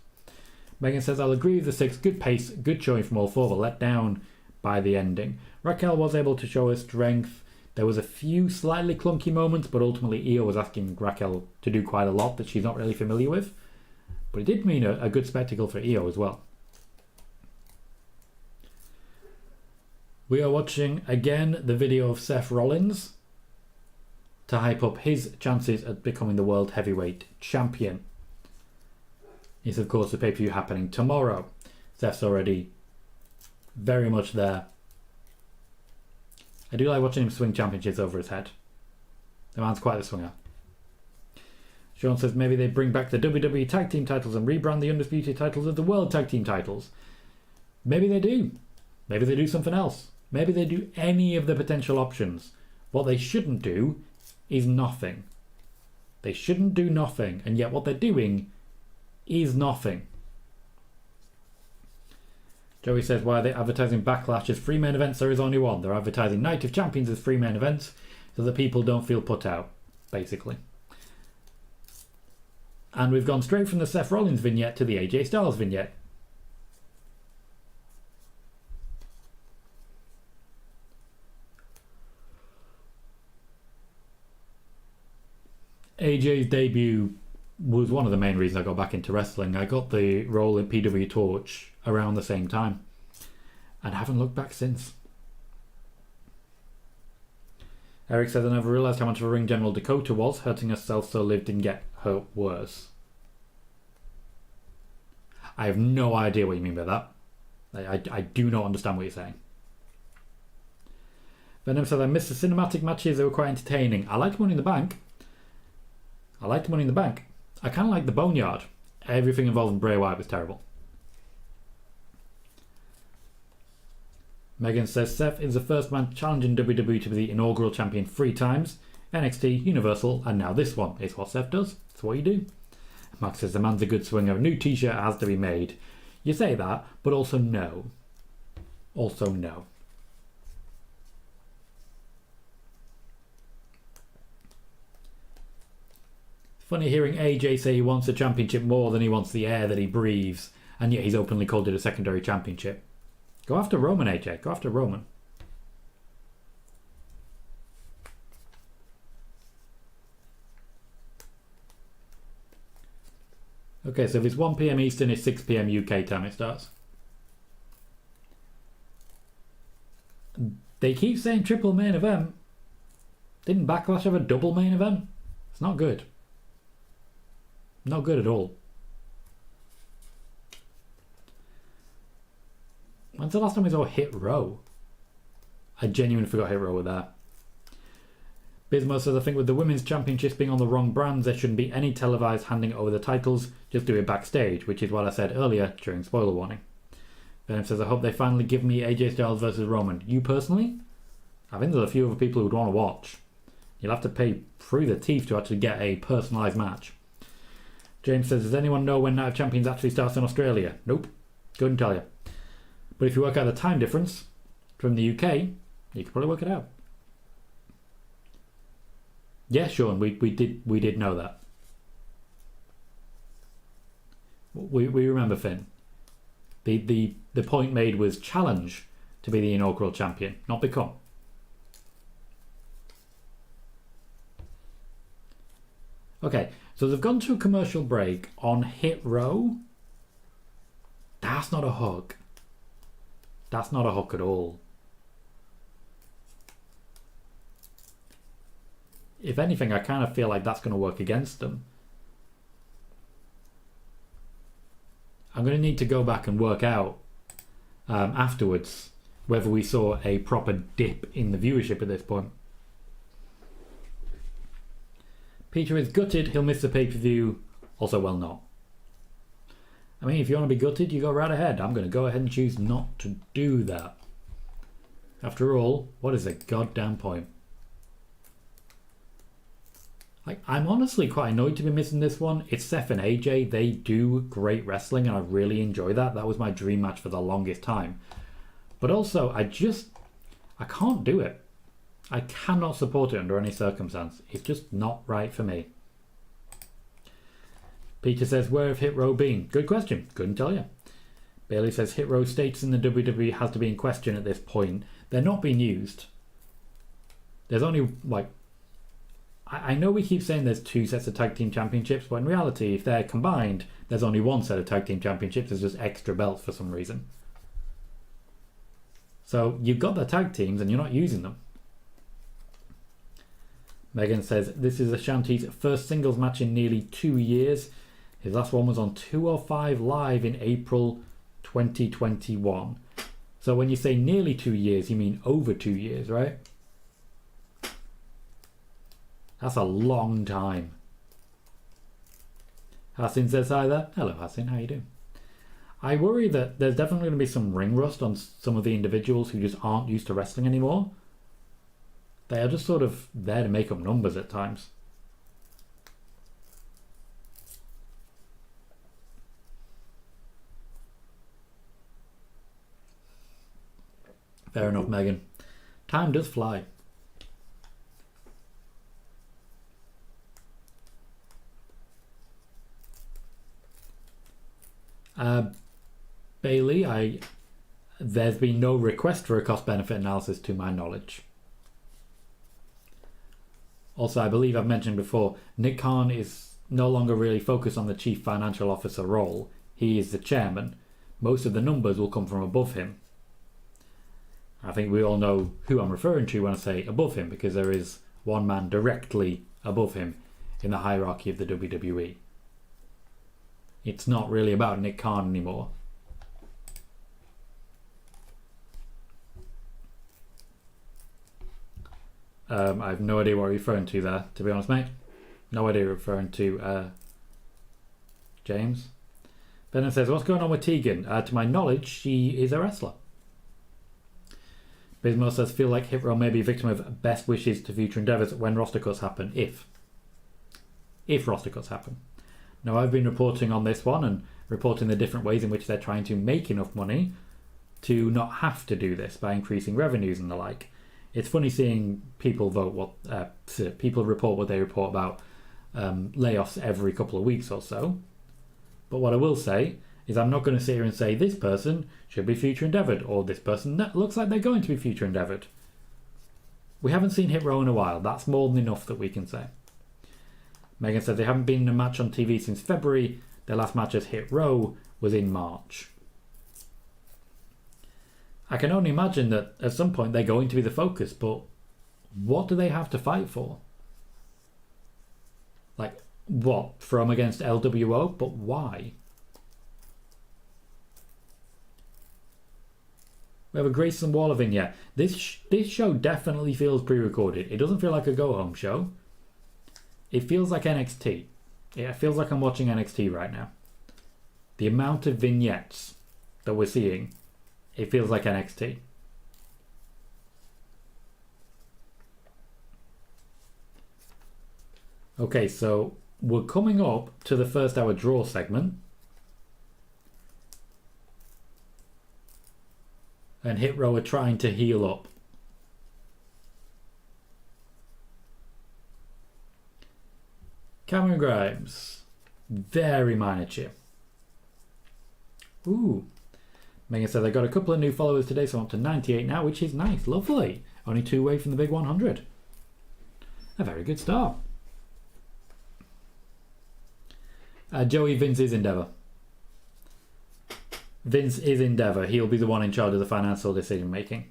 Megan says, I'll agree with the 6. Good pace, good showing from all 4, but let down by the ending. Raquel was able to show her strength. There was a few slightly clunky moments, but ultimately Io was asking Raquel to do quite a lot that she's not really familiar with. But it did mean a good spectacle for Io as well. We are watching again the video of Seth Rollins to hype up his chances at becoming the World Heavyweight Champion. It's of course the pay-per-view happening tomorrow. Seth's already very much there. I do like watching him swing championships over his head. The man's quite a swinger. Sean says maybe they bring back the WWE Tag Team titles and rebrand the Undisputed titles as the World Tag Team titles. Maybe they do. Maybe they do something else. Maybe they do any of the potential options. What they shouldn't do is nothing. They shouldn't do nothing, and yet what they're doing is nothing. Joey says, why are they advertising Backlash as free main events? There is only one. They're advertising Night of Champions as free main events so that people don't feel put out, basically. And we've gone straight from the Seth Rollins vignette to the AJ Styles vignette. AJ's debut was one of the main reasons I got back into wrestling. I got the role in PW Torch around the same time and haven't looked back since. Eric says, I never realised how much of a ring general Dakota was. Hurting herself so Liv didn't get hurt worse. I have no idea what you mean by that. I do not understand what you're saying. Venom says, I missed the cinematic matches. They were quite entertaining. I liked Money in the Bank. I kind of like the Boneyard. Everything involving Bray Wyatt was terrible. Megan says Seth is the first man challenging WWE to be the inaugural champion 3 times. NXT, Universal, and now this one. It's what Seth does. It's what you do. Mark says the man's a good swinger. A new t-shirt has to be made. You say that, but also no. Also no. Funny hearing AJ say he wants a championship more than he wants the air that he breathes, and yet he's openly called it a secondary championship. Go after Roman, AJ. Go after Roman. Okay, so if it's 1 PM Eastern, it's 6 PM UK time it starts. They keep saying triple main event. Didn't Backlash have a double main event? It's not good. Not good at all. When's the last time we saw Hit Row? I genuinely forgot Hit Row were there. Bismo says, I think with the women's championships being on the wrong brands, there shouldn't be any televised handing over the titles. Just do it backstage, which is what I said earlier during spoiler warning. Venom says, I hope they finally give me AJ Styles versus Roman. You personally? I think there's a few other people who would want to watch. You'll have to pay through the teeth to actually get a personalised match. James says, does anyone know when Night of Champions actually starts in Australia? Nope. Couldn't tell you. But if you work out the time difference from the UK, you could probably work it out. Yeah, Sean, we did know that. We remember Finn. The point made was challenge to be the inaugural champion, not become. Okay, so they've gone to a commercial break on Hit Row. That's not a hook. That's not a hook at all. If anything, I kind of feel like that's going to work against them. I'm going to need to go back and work out afterwards whether we saw a proper dip in the viewership at this point. Peter is gutted he'll miss the pay-per-view. Also, well, not. I mean, if you want to be gutted, you go right ahead. I'm going to go ahead and choose not to do that. After all, what is the goddamn point? Like, I'm honestly quite annoyed to be missing this one. It's Seth and AJ. They do great wrestling, and I really enjoy that. That was my dream match for the longest time. But also, I can't do it. I cannot support it under any circumstance. It's just not right for me. Peter says, where have Hit Row been? Good question. Couldn't tell you. Bailey says, Hit Row status in the WWE has to be in question at this point. They're not being used. There's only, like... I know we keep saying there's 2 sets of tag team championships, but in reality, if they're combined, there's only 1 set of tag team championships. There's just extra belts for some reason. So you've got the tag teams and you're not using them. Megan says, this is Ashanti's first singles match in nearly 2 years. His last one was on 205 Live in April 2021. So when you say nearly 2 years, you mean over 2 years, right? That's a long time. Hassan says hi there. Hello Hassan, how you doing? I worry that there's definitely going to be some ring rust on some of the individuals who just aren't used to wrestling anymore. They are just sort of there to make up numbers at times. Fair enough, Megan. Time does fly. Bailey, there's been no request for a cost-benefit analysis to my knowledge. Also, I believe I've mentioned before, Nick Khan is no longer really focused on the chief financial officer role. He is the chairman. Most of the numbers will come from above him. I think we all know who I'm referring to when I say above him, because there is one man directly above him in the hierarchy of the WWE. It's not really about Nick Khan anymore. I have no idea what you're referring to there, to be honest, mate. No idea you're referring to James. Bennett says, what's going on with Tegan? To my knowledge, she is a wrestler. Bismo says, feel like Hit Row may be a victim of best wishes to future endeavours when roster cuts happen. If roster cuts happen. Now, I've been reporting on this one and reporting the different ways in which they're trying to make enough money to not have to do this by increasing revenues and the like. It's funny seeing people people report what they report about layoffs every couple of weeks or so. But what I will say is I'm not going to sit here and say this person should be future endeavoured or this person that looks like they're going to be future endeavoured. We haven't seen Hit Row in a while. That's more than enough that we can say. Megan said they haven't been in a match on TV since February. Their last match as Hit Row was in March. I can only imagine that at some point they're going to be the focus, but what do they have to fight for? Like, what? From against LWO? But why? We have a Grayson Waller vignette. This show definitely feels pre-recorded. It doesn't feel like a go-home show. It feels like NXT. It feels like I'm watching NXT right now. The amount of vignettes that we're seeing, it feels like NXT. Okay, so we're coming up to the first hour draw segment. And Hit Row are trying to heal up. Cameron Grimes. Very minor cheer. Ooh. Megan said I got a couple of new followers today, so I'm up to 98 now, which is nice. Lovely. Only 2 away from the big 100. A very good start. Joey, Vince is Endeavour. Vince is Endeavour. He'll be the one in charge of the financial decision making.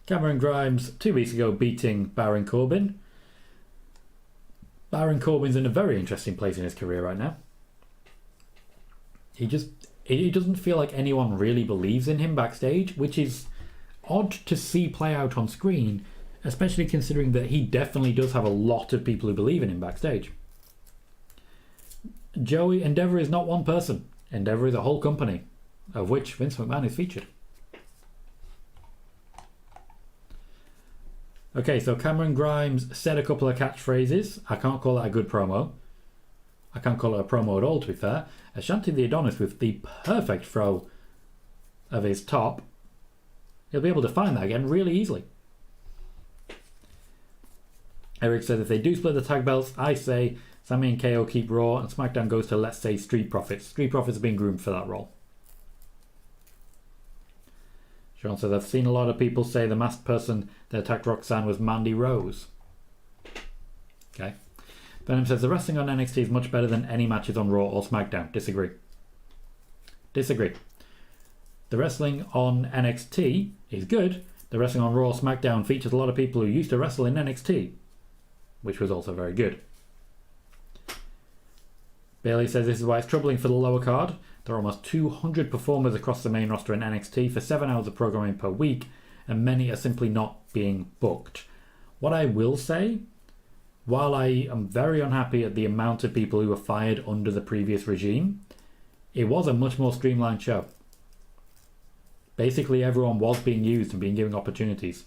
Cameron Grimes 2 weeks ago beating Baron Corbin. Baron Corbin's in a very interesting place in his career right now. He doesn't feel like anyone really believes in him backstage, which is odd to see play out on screen, especially considering that he definitely does have a lot of people who believe in him backstage. Joey, Endeavour is not one person. Endeavour is a whole company, of which Vince McMahon is featured. Okay, so Cameron Grimes said a couple of catchphrases. I can't call that a good promo. I can't call it a promo at all, to be fair. Ashanti the Adonis with the perfect throw of his top. He'll be able to find that again really easily. Eric says if they do split the tag belts, I say Sami and KO keep Raw and SmackDown goes to, let's say, Street Profits. Street Profits have been groomed for that role. Sean says, I've seen a lot of people say the masked person that attacked Roxanne was Mandy Rose. Okay. Venom says, the wrestling on NXT is much better than any matches on Raw or SmackDown. Disagree. Disagree. The wrestling on NXT is good. The wrestling on Raw or SmackDown features a lot of people who used to wrestle in NXT, which was also very good. Bailey says this is why it's troubling for the lower card. There are almost 200 performers across the main roster in NXT for 7 hours of programming per week, and many are simply not being booked. What I will say, while I am very unhappy at the amount of people who were fired under the previous regime, it was a much more streamlined show. Basically everyone was being used and being given opportunities.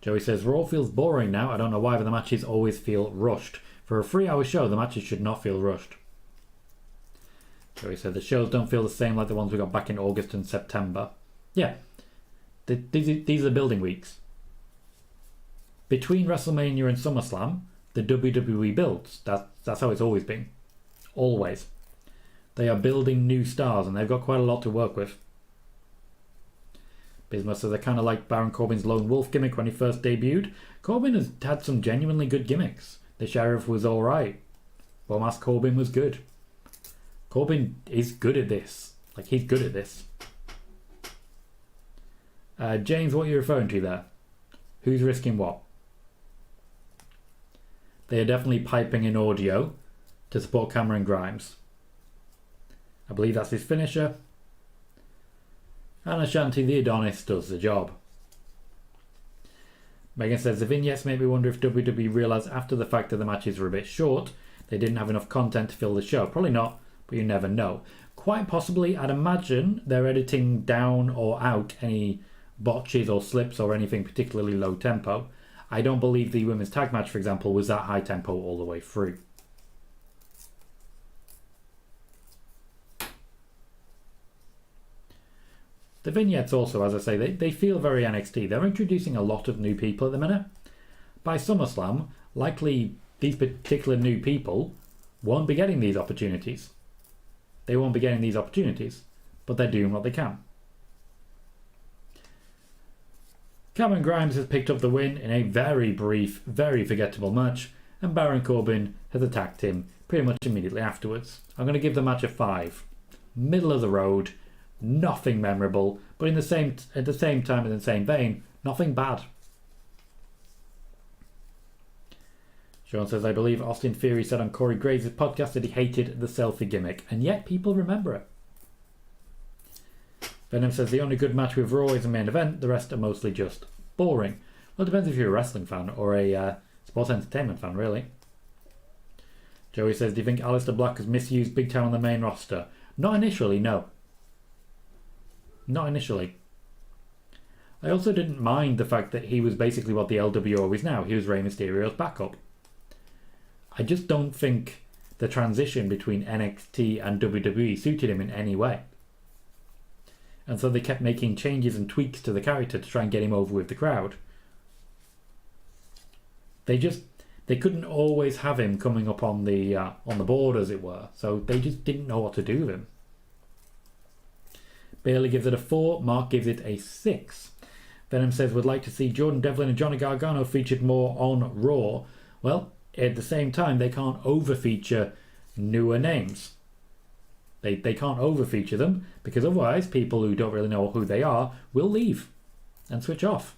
Joey says, Raw feels boring now. I don't know why, but the matches always feel rushed. For a 3-hour show, the matches should not feel rushed. Joey said, the shows don't feel the same like the ones we got back in August and September. Yeah, these are building weeks. Between WrestleMania and SummerSlam, the WWE builds. That's how it's always been. Always. They are building new stars, and they've got quite a lot to work with. Bismarck says, I kind of like Baron Corbin's Lone Wolf gimmick when he first debuted. Corbin has had some genuinely good gimmicks. The Sheriff was alright. Well, Mask Corbin was good. Corbin is good at this. Like, he's good at this. James, what are you referring to there? Who's risking what? They are definitely piping in audio to support Cameron Grimes. I believe that's his finisher. And Ashanti the Adonis does the job. Megan says, the vignettes made me wonder if WWE realised after the fact that the matches were a bit short, they didn't have enough content to fill the show. Probably not, but you never know. Quite possibly, I'd imagine they're editing down or out any botches or slips or anything particularly low tempo. I don't believe the women's tag match, for example, was that high tempo all the way through. The vignettes also, as I say, they feel very NXT. They're introducing a lot of new people at the minute. By SummerSlam, likely these particular new people won't be getting these opportunities. They won't be getting these opportunities, but they're doing what they can. Cameron Grimes has picked up the win in a very brief, very forgettable match, and Baron Corbin has attacked him pretty much immediately afterwards. I'm going to give the match a 5. Middle of the road. Nothing memorable, but at the same time, in the same vein, nothing bad. Sean says, I believe Austin Theory said on Corey Graves' podcast that he hated the selfie gimmick, and yet people remember it. Venom says, the only good match with Raw is the main event, the rest are mostly just boring. Well, it depends if you're a wrestling fan or a sports entertainment fan, really. Joey says, do you think Aleister Black has misused Big Time on the main roster? Not initially, no. Not initially. I also didn't mind the fact that he was basically what the LWO is now. He was Rey Mysterio's backup. I just don't think the transition between NXT and WWE suited him in any way. And so they kept making changes and tweaks to the character to try and get him over with the crowd. They couldn't always have him coming up on the board, as it were. So they just didn't know what to do with him. Bailey gives it a 4. Mark gives it a 6. Venom says, would like to see Jordan Devlin and Johnny Gargano featured more on Raw. Well, at the same time, they can't over-feature newer names. They can't over-feature them, because otherwise people who don't really know who they are will leave and switch off.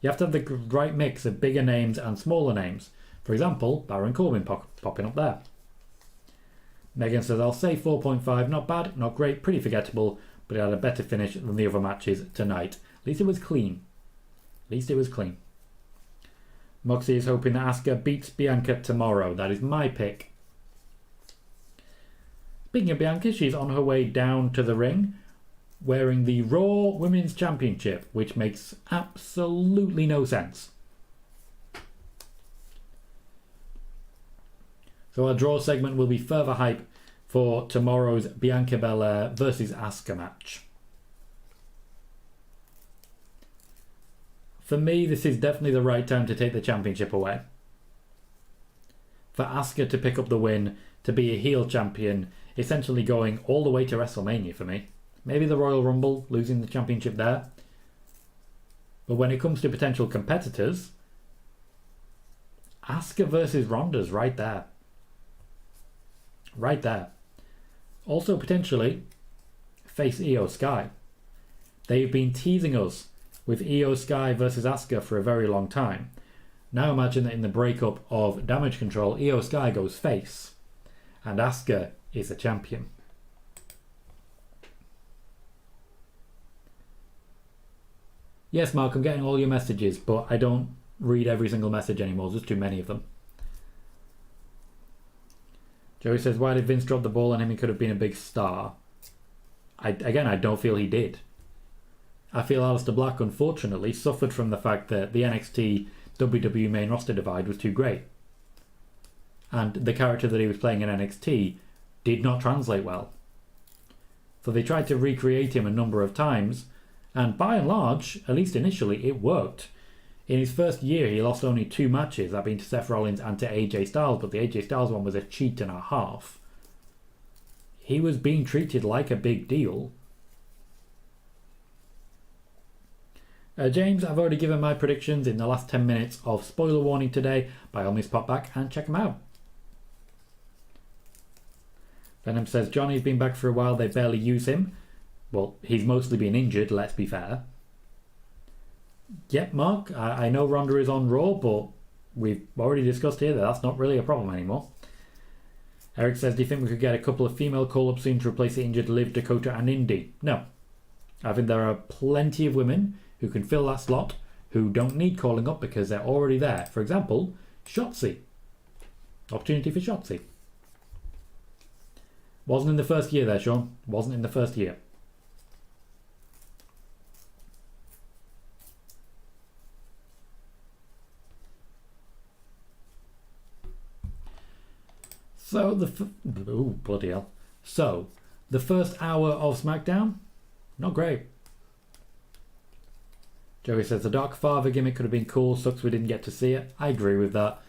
You have to have the right mix of bigger names and smaller names. For example, Baron Corbin popping up there. Megan says, I'll say 4.5. Not bad, not great, pretty forgettable, but it had a better finish than the other matches tonight. At least it was clean. Moxie is hoping that Asuka beats Bianca tomorrow. That is my pick. Speaking of Bianca, she's on her way down to the ring. wearing the Raw Women's Championship, which makes absolutely no sense. So our draw segment will be further hype for tomorrow's Bianca Belair versus Asuka match. For me, this is definitely the right time to take the championship away. For Asuka to pick up the win, to be a heel champion, essentially going all the way to WrestleMania for me. Maybe the Royal Rumble, losing the championship there. But when it comes to potential competitors, Asuka versus Ronda's right there. Right there. Also potentially face Io Sky. They've been teasing us with Io Sky versus Asuka for a very long time. Now imagine that in the breakup of Damage Control, Io Sky goes face and Asuka is a champion. Yes, Mark, I'm getting all your messages, but I don't read every single message anymore. There's too many of them. Joey says, why did Vince drop the ball on him? He could have been a big star. I don't feel he did. I feel Aleister Black, unfortunately, suffered from the fact that the NXT WWE main roster divide was too great. And the character that he was playing in NXT did not translate well. So they tried to recreate him a number of times, and by and large, at least initially, it worked. In his first year, he lost only 2 matches, that being to Seth Rollins and to AJ Styles, but the AJ Styles one was a cheat and a half. He was being treated like a big deal. James, I've already given my predictions in the last 10 minutes of spoiler warning today. By all means, pop back and check them out. Venom says, Johnny's been back for a while, they barely use him. Well, he's mostly been injured, let's be fair. Yep, Mark, I know Ronda is on Raw, but we've already discussed here that that's not really a problem anymore. Eric says, do you think we could get a couple of female call-ups soon to replace the injured Liv, Dakota and Indy? No. I think there are plenty of women who can fill that slot, who don't need calling up because they're already there. For example, Shotzi. Opportunity for Shotzi. Wasn't in the first year there, Sean. Wasn't in the first year. So oh, bloody hell. So, the first hour of SmackDown, not great. Joey says the Dark Father gimmick could have been cool, sucks we didn't get to see it. I agree with that.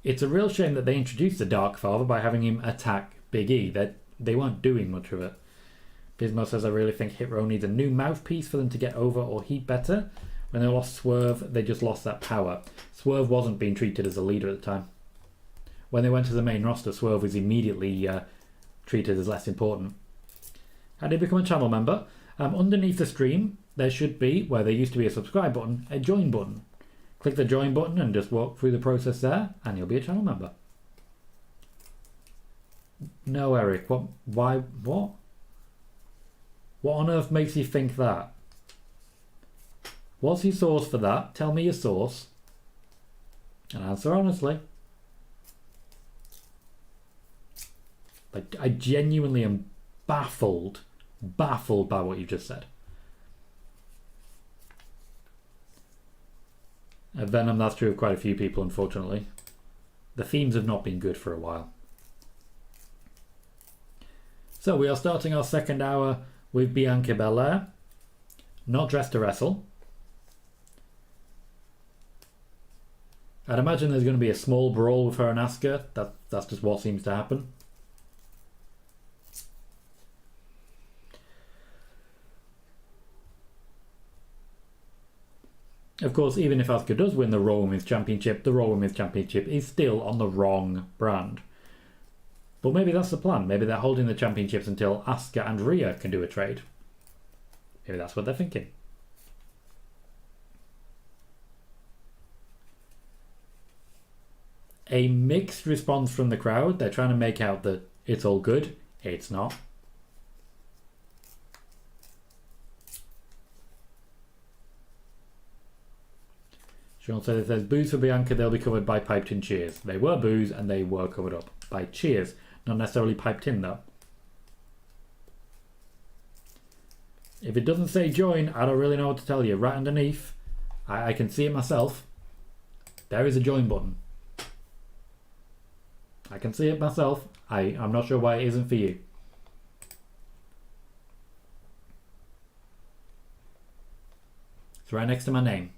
It's a real shame that they introduced the Dark Father by having him attack Big E. They weren't doing much of it. Bismo says, I really think Hit Row needs a new mouthpiece for them to get over or heat better. When they lost Swerve, they just lost that power. Swerve wasn't being treated as a leader at the time. When they went to the main roster, Swerve was immediately treated as less important. How did he become a channel member? Underneath the stream, there should be, where there used to be a subscribe button, a join button. Click the join button and just walk through the process there, and you'll be a channel member. No, Eric. What? Why? What? What on earth makes you think that? What's your source for that? Tell me your source. And answer honestly. Like, I genuinely am baffled by what you just said. Venom, that's true of quite a few people, unfortunately. The themes have not been good for a while. So we are starting our second hour with Bianca Belair. Not dressed to wrestle. I'd imagine there's going to be a small brawl with her and Asuka. That's just what seems to happen. Of course, even if Asuka does win the Raw Women's Championship, the Raw Women's Championship is still on the wrong brand. But maybe that's the plan. Maybe they're holding the championships until Asuka and Rhea can do a trade. Maybe that's what they're thinking. A mixed response from the crowd. They're trying to make out that it's all good. It's not. Sean says if there's boos for Bianca, they'll be covered by piped in cheers. They were boos and they were covered up by cheers. Not necessarily piped in though. If it doesn't say join, I don't really know what to tell you. Right underneath, I can see it myself. There is a join button. I can see it myself. I'm not sure why it isn't for you. It's right next to my name.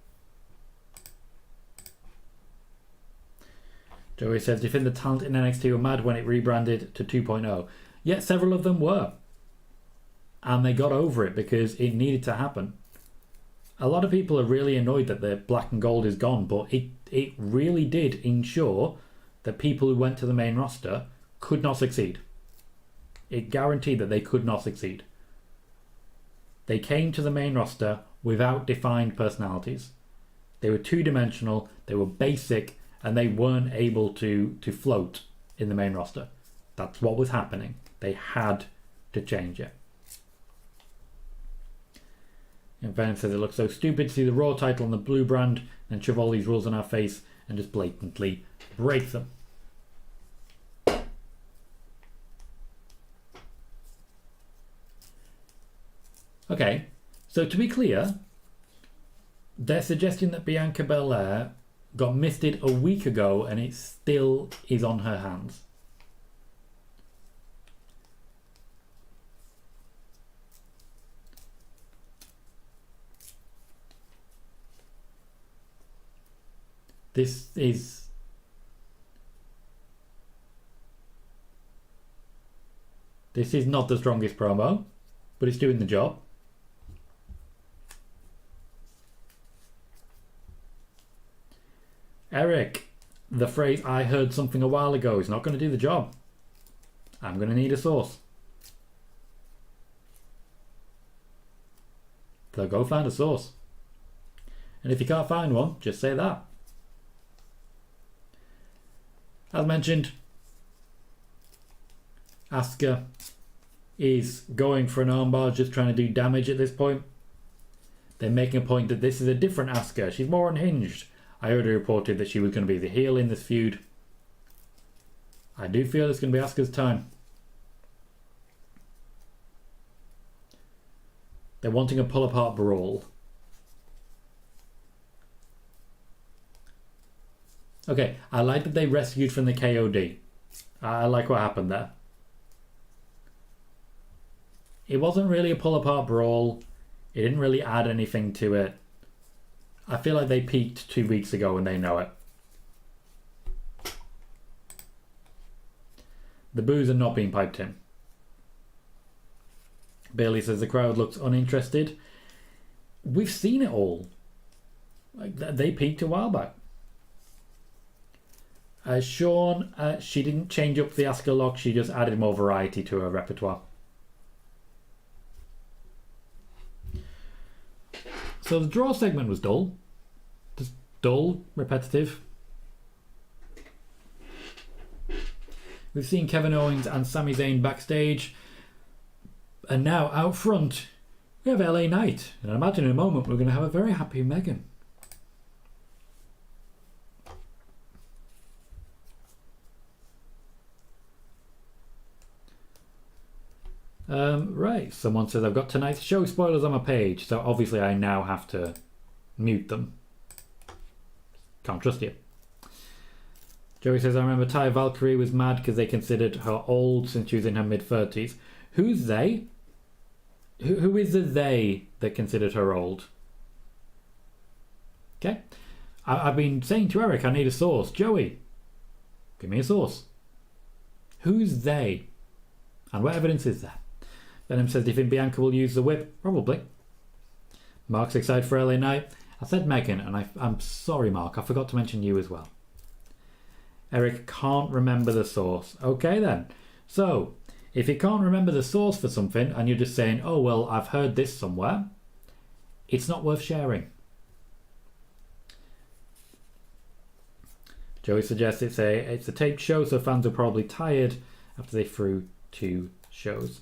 Joey says, do you think the talent in NXT were mad when it rebranded to 2.0? Yeah, several of them were. And they got over it because it needed to happen. A lot of people are really annoyed that the black and gold is gone, but it really did ensure that people who went to the main roster could not succeed. It guaranteed that they could not succeed. They came to the main roster without defined personalities. They were two-dimensional, they were basic, and they weren't able to float in the main roster. That's what was happening. They had to change it. And Venom says it looks so stupid to see the Raw title on the blue brand and shove all these rules in our face and just blatantly break them. Okay, so to be clear, they're suggesting that Bianca Belair got misted a week ago and it still is on her hands. This is not the strongest promo, but it's doing the job. Eric, the phrase "I heard something a while ago" is not going to do the job. I'm going to need a source. So go find a source. And if you can't find one, just say that. As mentioned, Asuka is going for an armbar, just trying to do damage at this point. They're making a point that this is a different Asuka. She's more unhinged. I already reported that she was going to be the heel in this feud. I do feel it's going to be Asuka's time. They're wanting a pull-apart brawl. Okay, I like that they rescued from the KOD. I like what happened there. It wasn't really a pull-apart brawl. It didn't really add anything to it. I feel like they peaked 2 weeks ago and they know it. The boos are not being piped in. Bailey says the crowd looks uninterested. We've seen it all. Like they peaked a while back. Sean, she didn't change up the Asuka lock, she just added more variety to her repertoire. So the draw segment was dull. Just dull, repetitive. We've seen Kevin Owens and Sami Zayn backstage. And now out front, we have LA Knight. And I imagine in a moment we're going to have a very happy Megan. Right, someone says I've got tonight's show spoilers on my page, so obviously I now have to mute them. Can't trust you. Joey says I remember Ty Valkyrie was mad because they considered her old since she was in her mid-30s. Who's they? Who is the they that considered her old? Okay. I've been saying to Eric I need a source. Joey, give me a source. Who's they? And what evidence is there? Venom says, do you think Bianca will use the whip? Probably. Mark's excited for LA Knight. I said Megan, and I'm sorry, Mark. I forgot to mention you as well. Eric can't remember the source. Okay, then. So, if you can't remember the source for something, and you're just saying, oh, well, I've heard this somewhere, it's not worth sharing. Joey suggests it's a taped show, so fans are probably tired after they threw 2 shows.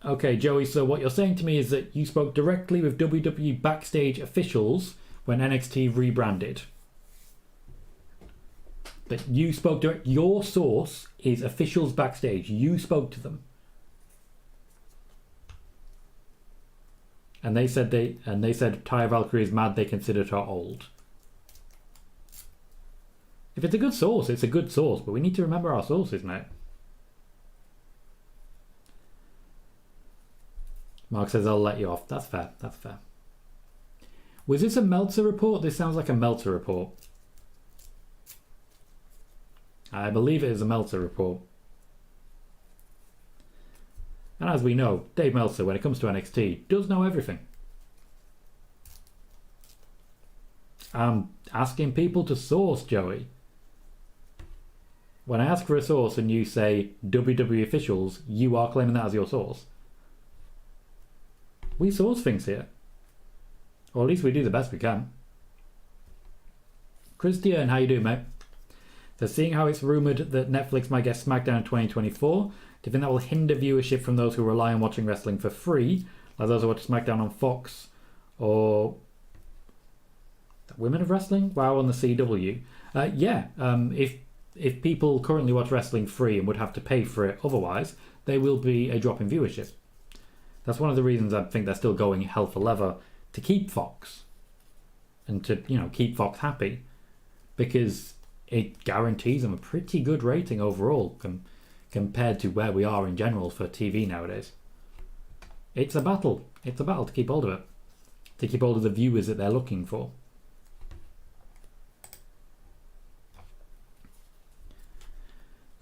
Okay, Joey, so what you're saying to me is that you spoke directly with WWE backstage officials when NXT rebranded. But you spoke direct. Your source is officials backstage. You spoke to them. And they said Taya Valkyrie is mad they considered her old. If it's a good source, it's a good source, but we need to remember our sources, mate. Mark says I'll let you off. That's fair. That's fair. Was this a Meltzer report? This sounds like a Meltzer report. I believe it is a Meltzer report. And as we know, Dave Meltzer, when it comes to NXT, does know everything. I'm asking people to source, Joey. When I ask for a source and you say WWE officials, you are claiming that as your source. We source things here. Or at least we do the best we can. Christian, how you doing, mate? So seeing how it's rumoured that Netflix might get SmackDown in 2024, do you think that will hinder viewership from those who rely on watching wrestling for free, like those who watch SmackDown on Fox or Women of Wrestling? WoW on the CW. If people currently watch wrestling free and would have to pay for it otherwise, there will be a drop in viewership. That's one of the reasons I think they're still going hell for leather to keep Fox and to, keep Fox happy, because it guarantees them a pretty good rating overall compared to where we are in general for TV nowadays. It's a battle. It's a battle to keep hold of it, to keep hold of the viewers that they're looking for.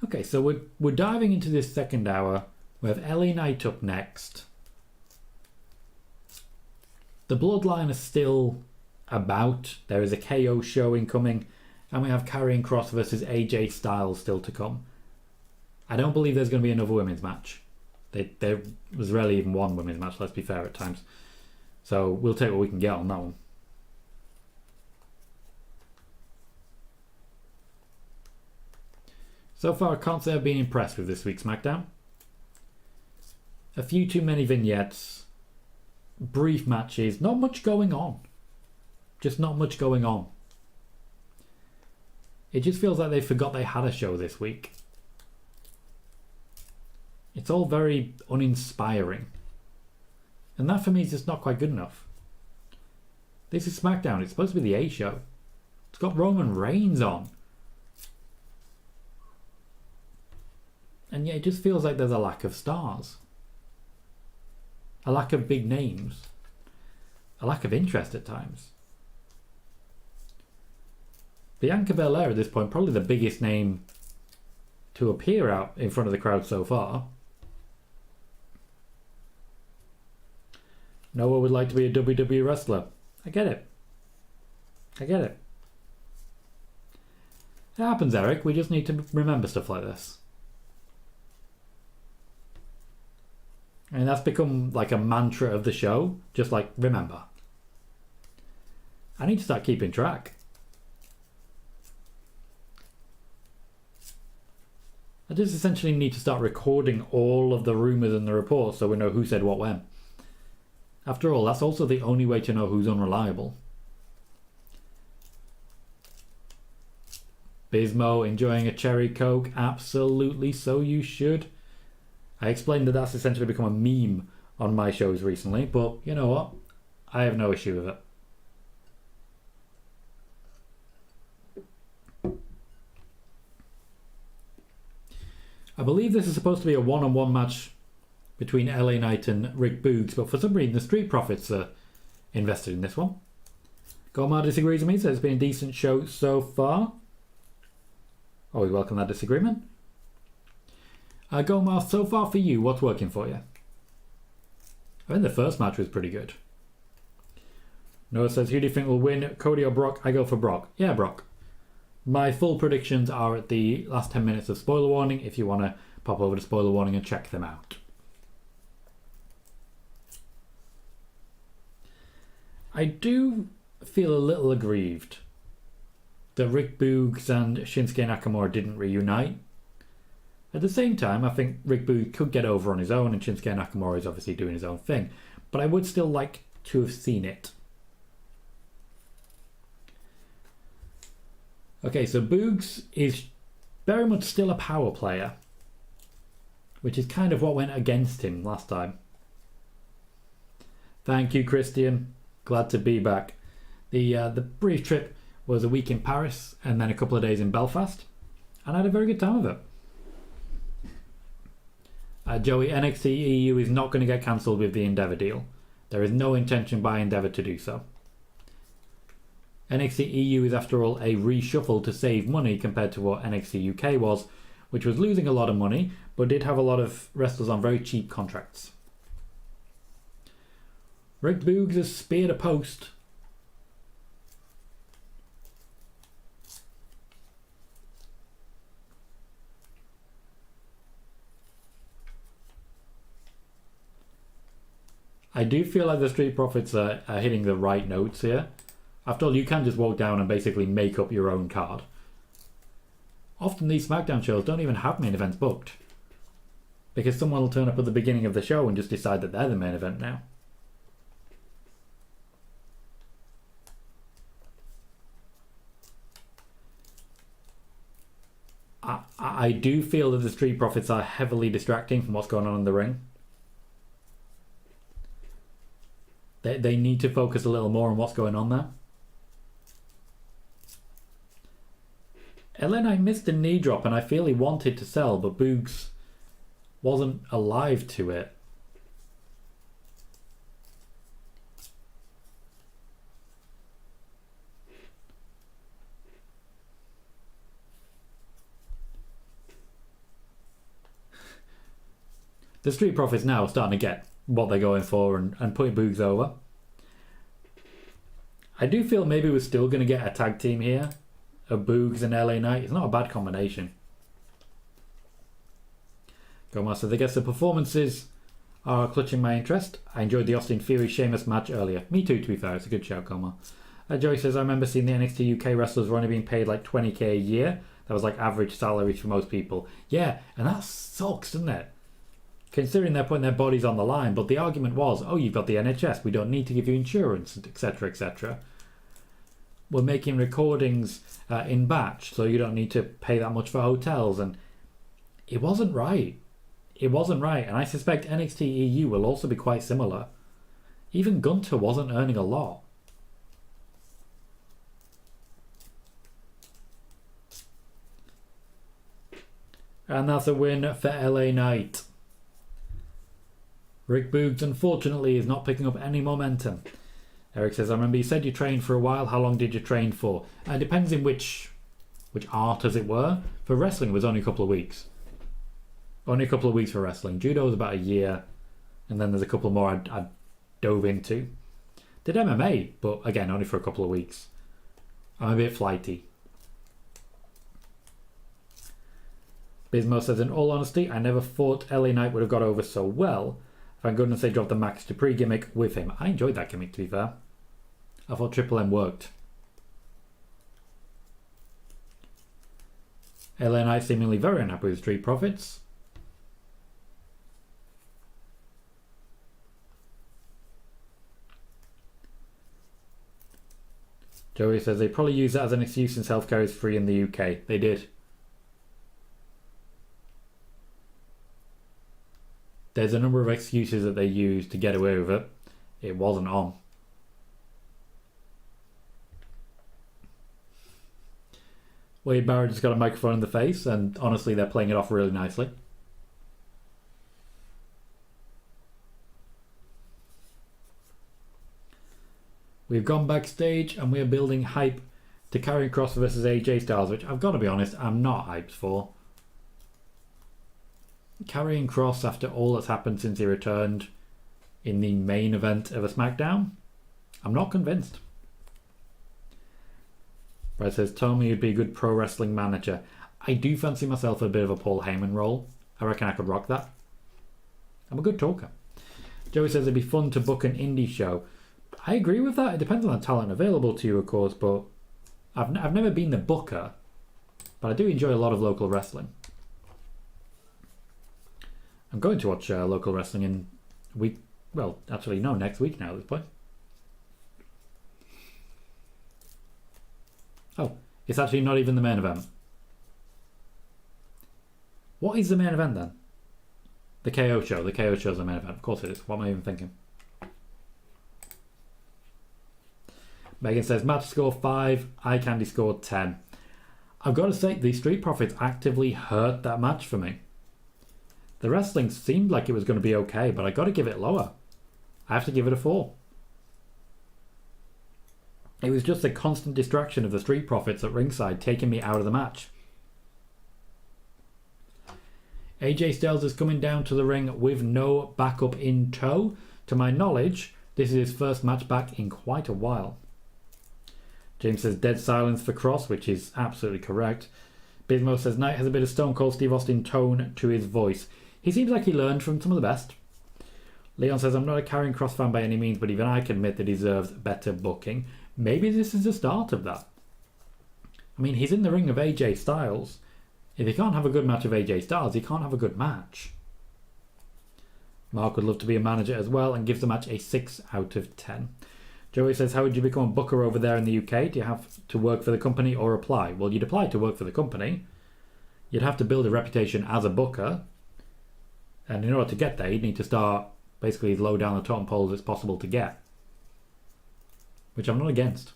Okay, so we're diving into this second hour. We have LA Knight up next. The Bloodline is still about. There is a KO show incoming, and we have Karrion Kross versus AJ Styles still to come. I don't believe there's going to be another women's match. There was rarely even one women's match, let's be fair at times. So we'll take what we can get on that one. So far, I can't say I've been impressed with this week's SmackDown. A few too many vignettes, brief matches, not much going on. Just not much going on. It just feels like they forgot they had a show this week. It's all very uninspiring. And that for me is just not quite good enough. This is SmackDown. It's supposed to be the A show. It's got Roman Reigns on. And yet it just feels like there's a lack of stars. A lack of big names. A lack of interest at times. Bianca Belair at this point, probably the biggest name to appear out in front of the crowd so far. Noah would like to be a WWE wrestler. I get it. I get it. It happens, Eric. We just need to remember stuff like this. And that's become like a mantra of the show. Just like, remember. I need to start keeping track. I just essentially need to start recording all of the rumours and the reports so we know who said what when. After all, that's also the only way to know who's unreliable. Bismo enjoying a cherry coke? Absolutely, so you should. I explained that that's essentially become a meme on my shows recently, but you know what? I have no issue with it. I believe this is supposed to be a one-on-one match between LA Knight and Rick Boogs, but for some reason the Street Profits are invested in this one. Gomar disagrees with me, so it's been a decent show so far. Oh, we welcome that disagreement. Gomar, so far for you, what's working for you? I think the first match was pretty good. Noah says, who do you think will win, Cody or Brock? I go for Brock. Yeah, Brock. My full predictions are at the last 10 minutes of spoiler warning, if you want to pop over to spoiler warning and check them out. I do feel a little aggrieved that Rick Boogs and Shinsuke Nakamura didn't reunite. At the same time, I think Rick Boogs could get over on his own, and Shinsuke Nakamura is obviously doing his own thing. But I would still like to have seen it. Okay, so Boogs is very much still a power player, which is kind of what went against him last time. Thank you, Christian. Glad to be back. The brief trip was a week in Paris and then a couple of days in Belfast, and I had a very good time of it. Joey, NXT EU is not going to get cancelled with the Endeavour deal. There is no intention by Endeavour to do so. NXT EU is, after all, a reshuffle to save money compared to what NXT UK was, which was losing a lot of money, but did have a lot of wrestlers on very cheap contracts. Rick Boogs has speared a post. I do feel like the Street Profits are hitting the right notes here. After all, you can just walk down and basically make up your own card. Often these SmackDown shows don't even have main events booked, because someone will turn up at the beginning of the show and just decide that they're the main event now. I do feel that the Street Profits are heavily distracting from what's going on in the ring. They need to focus a little more on what's going on there. LA Knight missed a knee drop and I feel he wanted to sell, but Boogs wasn't alive to it. The Street Profits now are starting to get what they're going for and putting Boogs over. I do feel maybe we're still going to get a tag team here of Boogs and LA Knight. It's not a bad combination. Gomar says, I guess the performances are clutching my interest. I enjoyed the Austin Theory Sheamus match earlier. Me too, to be fair. It's a good shout, Gomar. Joey says, I remember seeing the NXT UK wrestlers were only being paid like 20k a year. That was like average salary for most people. Yeah, and that sucks, doesn't it? Considering they're putting their bodies on the line, but the argument was, oh, you've got the NHS, we don't need to give you insurance, etc., etc. We're making recordings in batch, so you don't need to pay that much for hotels, and it wasn't right. It wasn't right, and I suspect NXT EU will also be quite similar. Even Gunter wasn't earning a lot. And that's a win for LA Knight. Rick Boogs, unfortunately, is not picking up any momentum. Eric says, I remember you said you trained for a while. How long did you train for? It depends in which art, as it were. For wrestling, it was only a couple of weeks. Only a couple of weeks for wrestling. Judo was about a year. And then there's a couple more I dove into. Did MMA, but again, only for a couple of weeks. I'm a bit flighty. Bismo says, in all honesty, I never thought LA Knight would have got over so well. Thank goodness they dropped the Max Dupree gimmick with him. I enjoyed that gimmick, to be fair. I thought Triple M worked. LA Knight seemingly very unhappy with Street Profits. Joey says they probably use that as an excuse since healthcare is free in the UK. They did. There's a number of excuses that they used to get away with it. It wasn't on. Wade Barrett just got a microphone in the face, and honestly, they're playing it off really nicely. We've gone backstage, and we are building hype to Karrion Kross versus AJ Styles, which I've got to be honest, I'm not hyped for. Karrion Kross, after all that's happened since he returned in the main event of a SmackDown, I'm not convinced. Brad says, Tommy would be a good pro wrestling manager. I do fancy myself a bit of a Paul Heyman role. I reckon I could rock that. I'm a good talker. Joey says it'd be fun to book an indie show. I agree with that. It depends on the talent available to you, of course, but I've never been the booker, but I do enjoy a lot of local wrestling. I'm going to watch local wrestling in week... Well, actually, no, next week now at this point. Oh, it's actually not even the main event. What is the main event then? The KO show. The KO show is the main event. Of course it is. What am I even thinking? Megan says, match score 5, eye candy score 10. I've got to say, the Street Profits actively hurt that match for me. The wrestling seemed like it was going to be okay, but I got to give it lower. I have to give it a 4. It was just a constant distraction of the Street Profits at ringside, taking me out of the match. AJ Styles is coming down to the ring with no backup in tow. To my knowledge, this is his first match back in quite a while. James says dead silence for Kross, which is absolutely correct. Bismo says Knight has a bit of Stone Cold Steve Austin tone to his voice. He seems like he learned from some of the best. Leon says, I'm not a Karrion Kross fan by any means, but even I can admit that he deserves better booking. Maybe this is the start of that. I mean, he's in the ring of AJ Styles. If he can't have a good match with AJ Styles, he can't have a good match. Mark would love to be a manager as well and gives the match a 6 out of 10. Joey says, how would you become a booker over there in the UK? Do you have to work for the company or apply? Well, you'd apply to work for the company. You'd have to build a reputation as a booker. And in order to get there, you'd need to start basically as low down the totem pole as it's possible to get. Which I'm not against.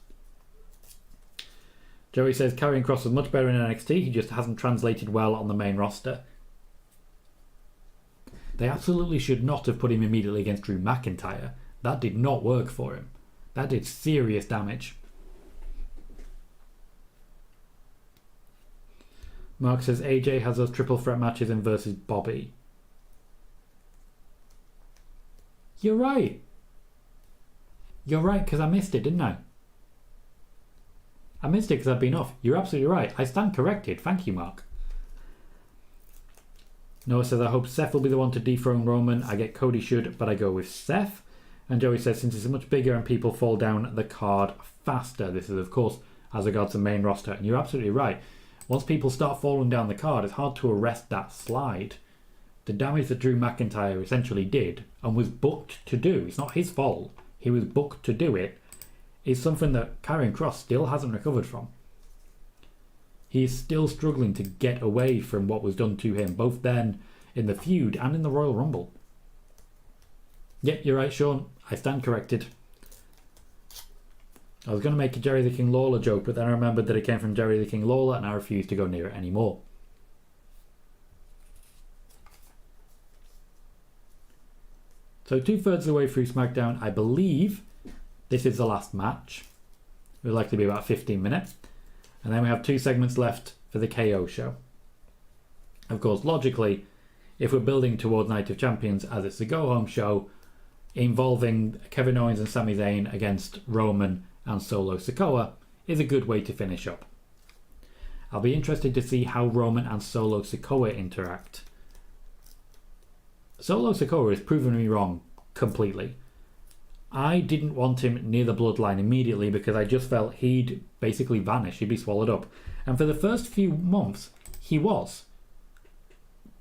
Joey says, Karrion Kross was much better in NXT. He just hasn't translated well on the main roster. They absolutely should not have put him immediately against Drew McIntyre. That did not work for him. That did serious damage. Mark says AJ has those triple threat matches in versus Bobby. You're right. You're right, because I missed it, didn't I? I missed it because I've been off. You're absolutely right. I stand corrected. Thank you, Mark. Noah says, I hope Seth will be the one to dethrone Roman. I get Cody should, but I go with Seth. And Joey says, since it's much bigger and people fall down the card faster. This is, of course, as regards the main roster. And you're absolutely right. Once people start falling down the card, it's hard to arrest that slide. The damage that Drew McIntyre essentially did and was booked to do, it's not his fault, he was booked to do it, is something that Karrion Kross still hasn't recovered from. He is still struggling to get away from what was done to him, both then in the feud and in the Royal Rumble. Yep, you're right, Sean. I stand corrected. I was going to make a Jerry the King Lawler joke, but then I remembered that it came from Jerry the King Lawler and I refused to go near it anymore. So 2/3 of the way through SmackDown, I believe this is the last match. It will likely be about 15 minutes. And then we have 2 segments left for the KO show. Of course, logically, if we're building towards Night of Champions as it's a go-home show involving Kevin Owens and Sami Zayn against Roman and Solo Sikoa, is a good way to finish up. I'll be interested to see how Roman and Solo Sikoa interact. Solo Sikoa has proven me wrong completely. I didn't want him near the Bloodline immediately because I just felt he'd basically vanish, he'd be swallowed up. And for the first few months, he was.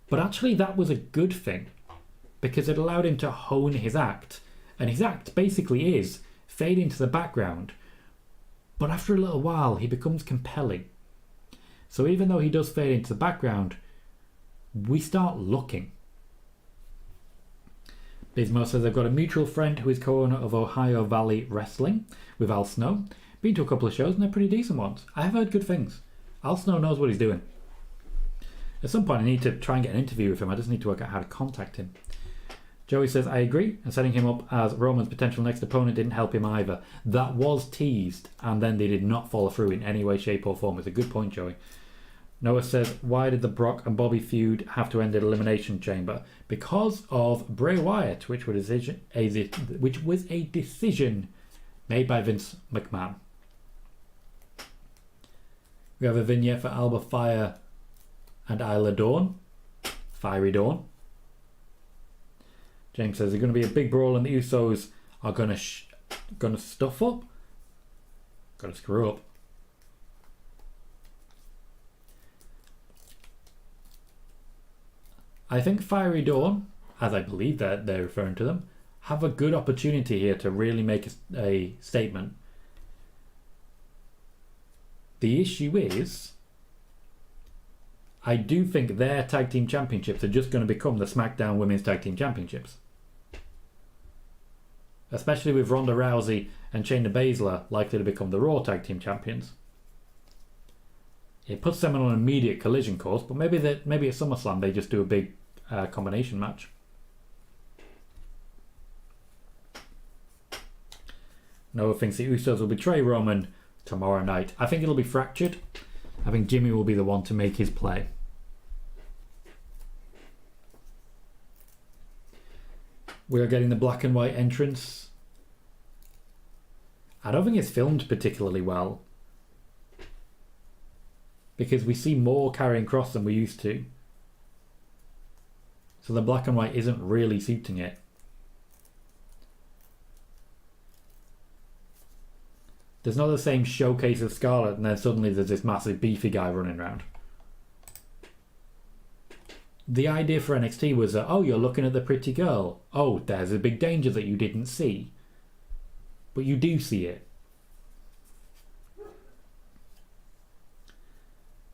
But actually that was a good thing because it allowed him to hone his act. And his act basically is fade into the background. But after a little while, he becomes compelling. So even though he does fade into the background, we start looking. Bismo says, I've got a mutual friend who is co-owner of Ohio Valley Wrestling with Al Snow. Been to a couple of shows and they're pretty decent ones. I have heard good things. Al Snow knows what he's doing. At some point I need to try and get an interview with him. I just need to work out how to contact him. Joey says, I agree. And setting him up as Roman's potential next opponent didn't help him either. That was teased and then they did not follow through in any way, shape or form. It's a good point, Joey. Noah says, why did the Brock and Bobby feud have to end at Elimination Chamber? Because of Bray Wyatt, which was a decision made by Vince McMahon. We have a vignette for Alba Fire and Isla Dawn. Fiery Dawn. James says, there's going to be a big brawl and the Usos are going to stuff up. Going to screw up. I think Fiery Dawn, as I believe that they're referring to them, have a good opportunity here to really make a statement. The issue is, I do think their tag team championships are just going to become the SmackDown Women's Tag Team Championships. especially with Ronda Rousey and Shayna Baszler likely to become the Raw Tag Team Champions. It puts them on an immediate collision course, but maybe at SummerSlam they just do a big combination match. Noah thinks the Usos will betray Roman tomorrow night. I think it'll be fractured. I think Jimmy will be the one to make his play. We are getting the black and white entrance. I don't think it's filmed particularly well, because we see more Karrion Kross than we used to. So the black and white isn't really suiting it. There's not the same showcase of Scarlett, and then suddenly there's this massive beefy guy running around. The idea for NXT was that, oh, you're looking at the pretty girl. Oh, there's a big danger that you didn't see. But you do see it.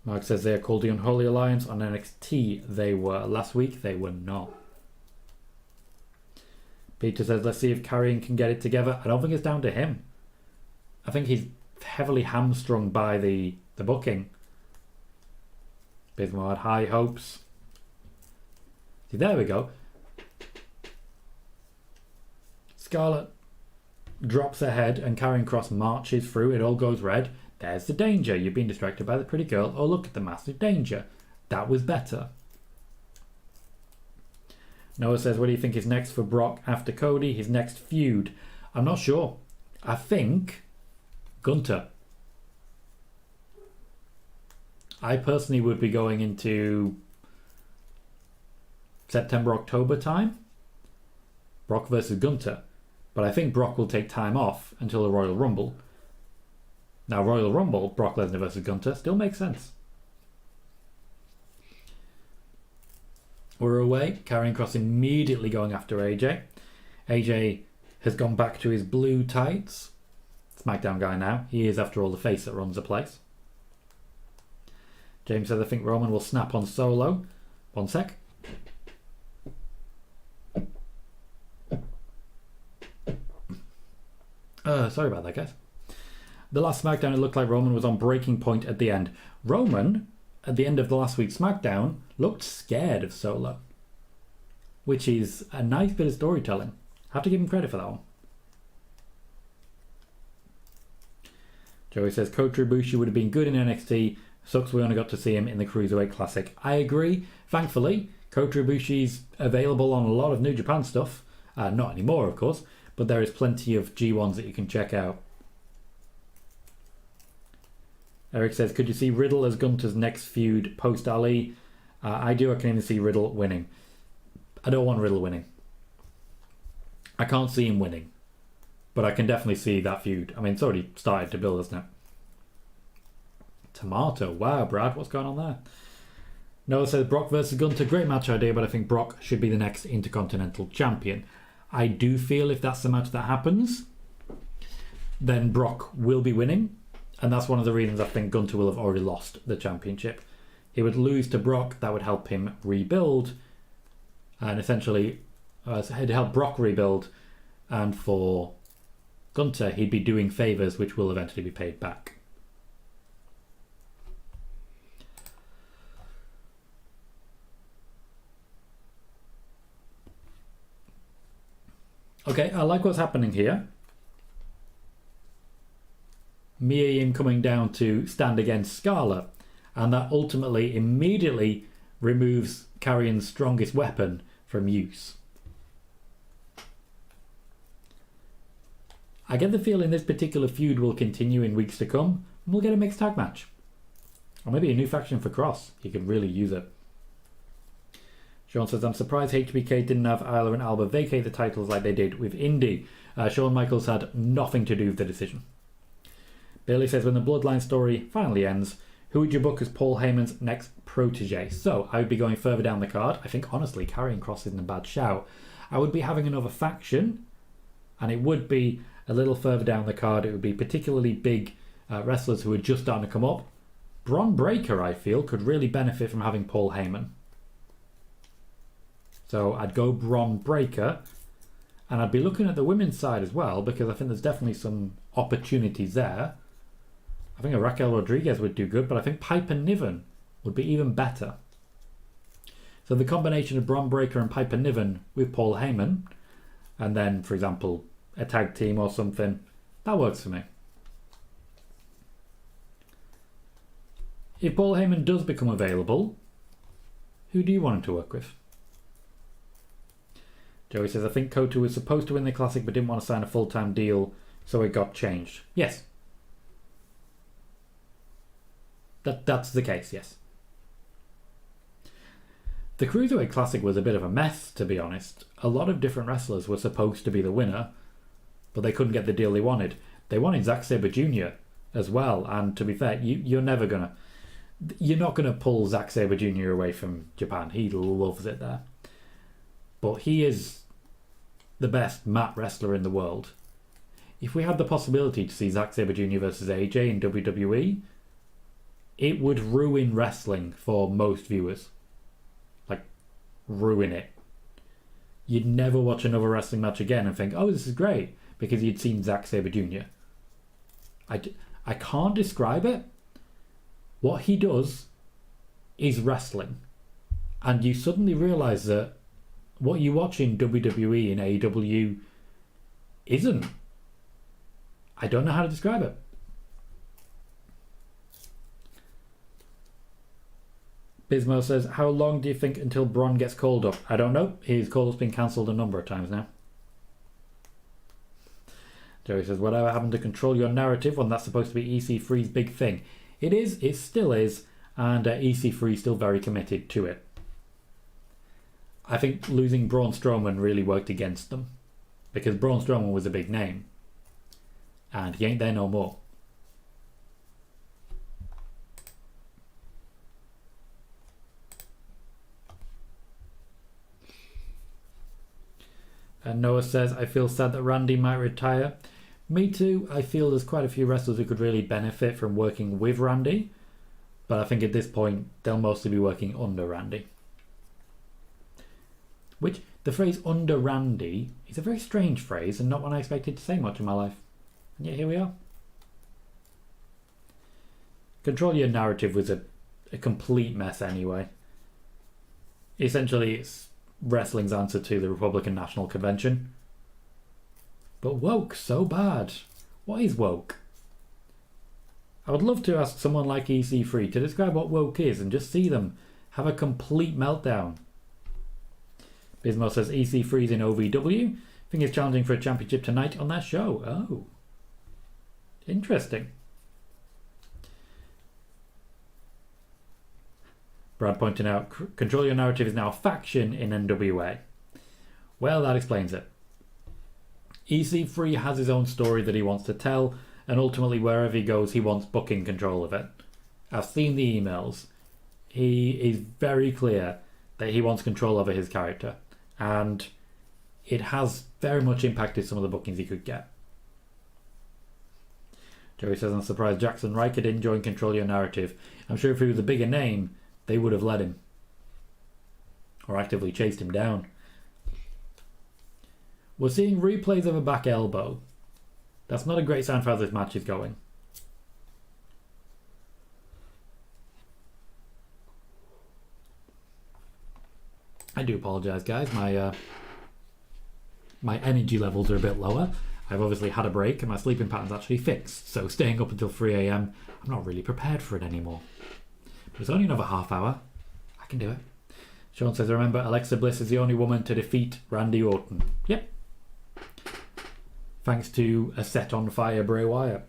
Mark says they are called the Unholy Alliance. On NXT they were. Last week they were not. Peter says, let's see if Karrion can get it together. I don't think it's down to him. I think he's heavily hamstrung by the booking. Bismarck had high hopes. See, there we go. Scarlett drops her head and Karrion Kross marches through. It all goes red. There's the danger. You've been distracted by the pretty girl. Oh, look at the massive danger. That was better. Noah says, what do you think is next for Brock after Cody? His next feud? I'm not sure. I think Gunther. I personally would be going into September, October time. Brock versus Gunther. But I think Brock will take time off until the Royal Rumble. Now, Royal Rumble, Brock Lesnar versus Gunther, still makes sense. We're away. Karrion Kross immediately going after AJ. AJ has gone back to his blue tights. SmackDown guy now. He is, after all, the face that runs the place. James says, I think Roman will snap on Solo. One sec. Sorry about that, guys. The last SmackDown, it looked like Roman was on breaking point at the end. Roman, at the end of the last week's SmackDown, looked scared of Solo, which is a nice bit of storytelling. I have to give him credit for that one. Joey says, Kota Ibushi would have been good in NXT. Sucks we only got to see him in the Cruiserweight Classic. I agree. Thankfully, Kota Ibushi's available on a lot of New Japan stuff. Not anymore, of course, but there is plenty of G1s that you can check out. Eric says, could you see Riddle as Gunther's next feud post-Ali? I do. I can even see Riddle winning. I don't want Riddle winning. I can't see him winning. But I can definitely see that feud. I mean, it's already started to build, hasn't it? Tomato. Wow, Brad, what's going on there? Noah says, Brock versus Gunther. Great match idea, but I think Brock should be the next Intercontinental Champion. I do feel if that's the match that happens, then Brock will be winning. And that's one of the reasons I think Gunther will have already lost the championship. He would lose to Brock. That would help him rebuild. And essentially, it'd help Brock rebuild. And for Gunther, he'd be doing favours which will eventually be paid back. Okay, I like what's happening here. Mia Yim coming down to stand against Scarlett, and that ultimately immediately removes Karrion's strongest weapon from use. I get the feeling this particular feud will continue in weeks to come, and we'll get a mixed tag match. Or maybe a new faction for Kross. He could really use it. Sean says, I'm surprised HBK didn't have Isla and Alba vacate the titles like they did with Indy. Shawn Michaels had nothing to do with the decision. Bailey says, when the Bloodline story finally ends, who would you book as Paul Heyman's next protege? So, I would be going further down the card. I think, honestly, Karrion Kross isn't a bad shout. I would be having another faction, and it would be a little further down the card. It would be particularly big wrestlers who are just starting to come up. Bron Breakker, I feel, could really benefit from having Paul Heyman. So I'd go Bron Breakker, And I'd be looking at the women's side as well, because I think there's definitely some opportunities there. I think a Raquel Rodriguez would do good, but I think Piper Niven would be even better. So the combination of Bron Breakker and Piper Niven with Paul Heyman, and then, for example, a tag team or something, that works for me. If Paul Heyman does become available, who do you want him to work with? Joey says, I think Kota was supposed to win the Classic but didn't want to sign a full-time deal, so it got changed. Yes. That's the case, yes. The Cruiserweight Classic was a bit of a mess, to be honest. A lot of different wrestlers were supposed to be the winner, but they couldn't get the deal they wanted. They wanted Zack Sabre Jr. as well, and to be fair, you're not gonna pull Zack Sabre Jr. away from Japan. He loves it there. But he is the best mat wrestler in the world. If we had the possibility to see Zack Sabre Jr. versus AJ in WWE, it would ruin wrestling for most viewers. Like, ruin it. You'd never watch another wrestling match again and think, oh, this is great, because you'd seen Zack Sabre Jr. I can't describe it. What he does is wrestling. And you suddenly realise that what you watch in WWE and AEW isn't. I don't know how to describe it. Bismo says, how long do you think until Bron gets called up? I don't know. His call-up's been cancelled a number of times now. Joey says, whatever happened to control your narrative when that's supposed to be EC3's big thing? It is, it still is, and EC3 is still very committed to it. I think losing Braun Strowman really worked against them, because Braun Strowman was a big name, and he ain't there no more. And Noah says, I feel sad that Randy might retire. Me too. I feel there's quite a few wrestlers who could really benefit from working with Randy, but I think at this point they'll mostly be working under Randy. Which, the phrase under Randy is a very strange phrase and not one I expected to say much in my life. And yet here we are. Control Your Narrative was a complete mess anyway. Essentially, it's wrestling's answer to the Republican National Convention. But woke so bad. What is woke? I would love to ask someone like EC3 to describe what woke is and just see them have a complete meltdown. Bismo says EC3 is in OVW. I think it's challenging for a championship tonight on that show. Oh. Interesting. Brad pointing out, Control Your Narrative is now a faction in NWA. Well, that explains it. EC3 has his own story that he wants to tell, and ultimately wherever he goes, he wants booking control of it. I've seen the emails. He is very clear that he wants control over his character, and it has very much impacted some of the bookings he could get. Joey says, I'm surprised Jackson Riker didn't join Control Your Narrative. I'm sure if he was a bigger name, they would have let him. Or actively chased him down. We're seeing replays of a back elbow. That's not a great sign for how this match is going. I do apologise, guys. My energy levels are a bit lower. I've obviously had a break and my sleeping pattern's actually fixed. So staying up until 3 a.m, I'm not really prepared for it anymore. But it's only another half hour. I can do it. Sean says, remember, Alexa Bliss is the only woman to defeat Randy Orton. Yep. Thanks to a set on fire Bray Wyatt.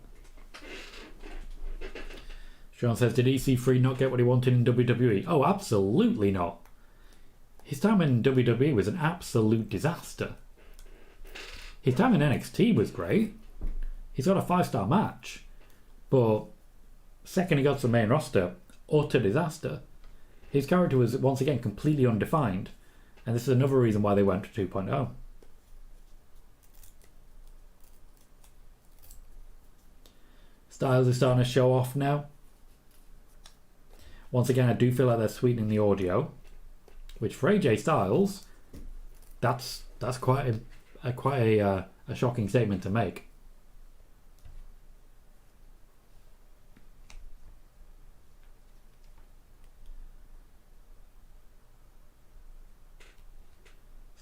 Sean says, did EC3 not get what he wanted in WWE? Oh, absolutely not. His time in WWE was an absolute disaster. His time in NXT was great. He's got a 5-star match. But second he got to the main roster, utter disaster. His character was once again completely undefined. And this is another reason why they went to 2.0. Styles is starting to show off now. Once again, I do feel like they're sweetening the audio. Which for AJ Styles, that's quite quite a shocking statement to make.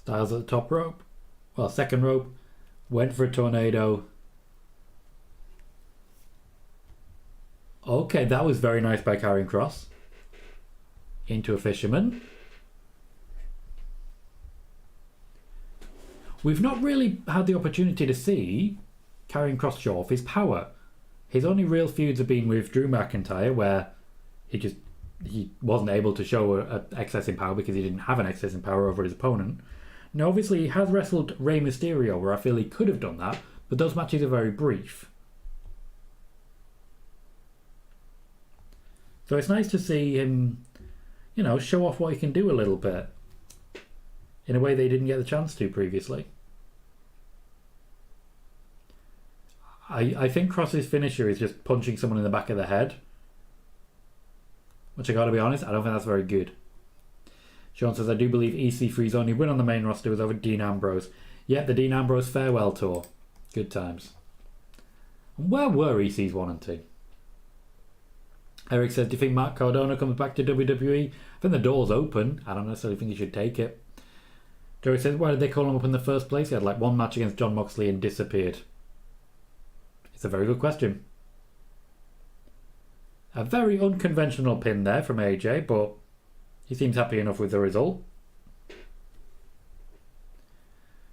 Styles at the top rope. Well, second rope. Went for a tornado. Okay, that was very nice by Karrion Kross. Into a fisherman. We've not really had the opportunity to see Karrion Kross show off his power. His only real feuds have been with Drew McIntyre, where he wasn't able to show an excess in power because he didn't have an excess in power over his opponent. Now, obviously, he has wrestled Rey Mysterio, where I feel he could have done that, but those matches are very brief. So it's nice to see him, show off what he can do a little bit in a way they didn't get the chance to previously. I think Kross's finisher is just punching someone in the back of the head, which I gotta be honest, I don't think that's very good. Sean says, I do believe EC3's only win on the main roster was over Dean Ambrose. Yeah, the Dean Ambrose farewell tour. Good times. And where were EC's 1 and 2? Eric says, do you think Matt Cardona comes back to WWE? I think the door's open. I don't necessarily think he should take it. Joey says, why did they call him up in the first place? He had like one match against Jon Moxley and disappeared. It's a very good question. A very unconventional pin there from AJ, but he seems happy enough with the result.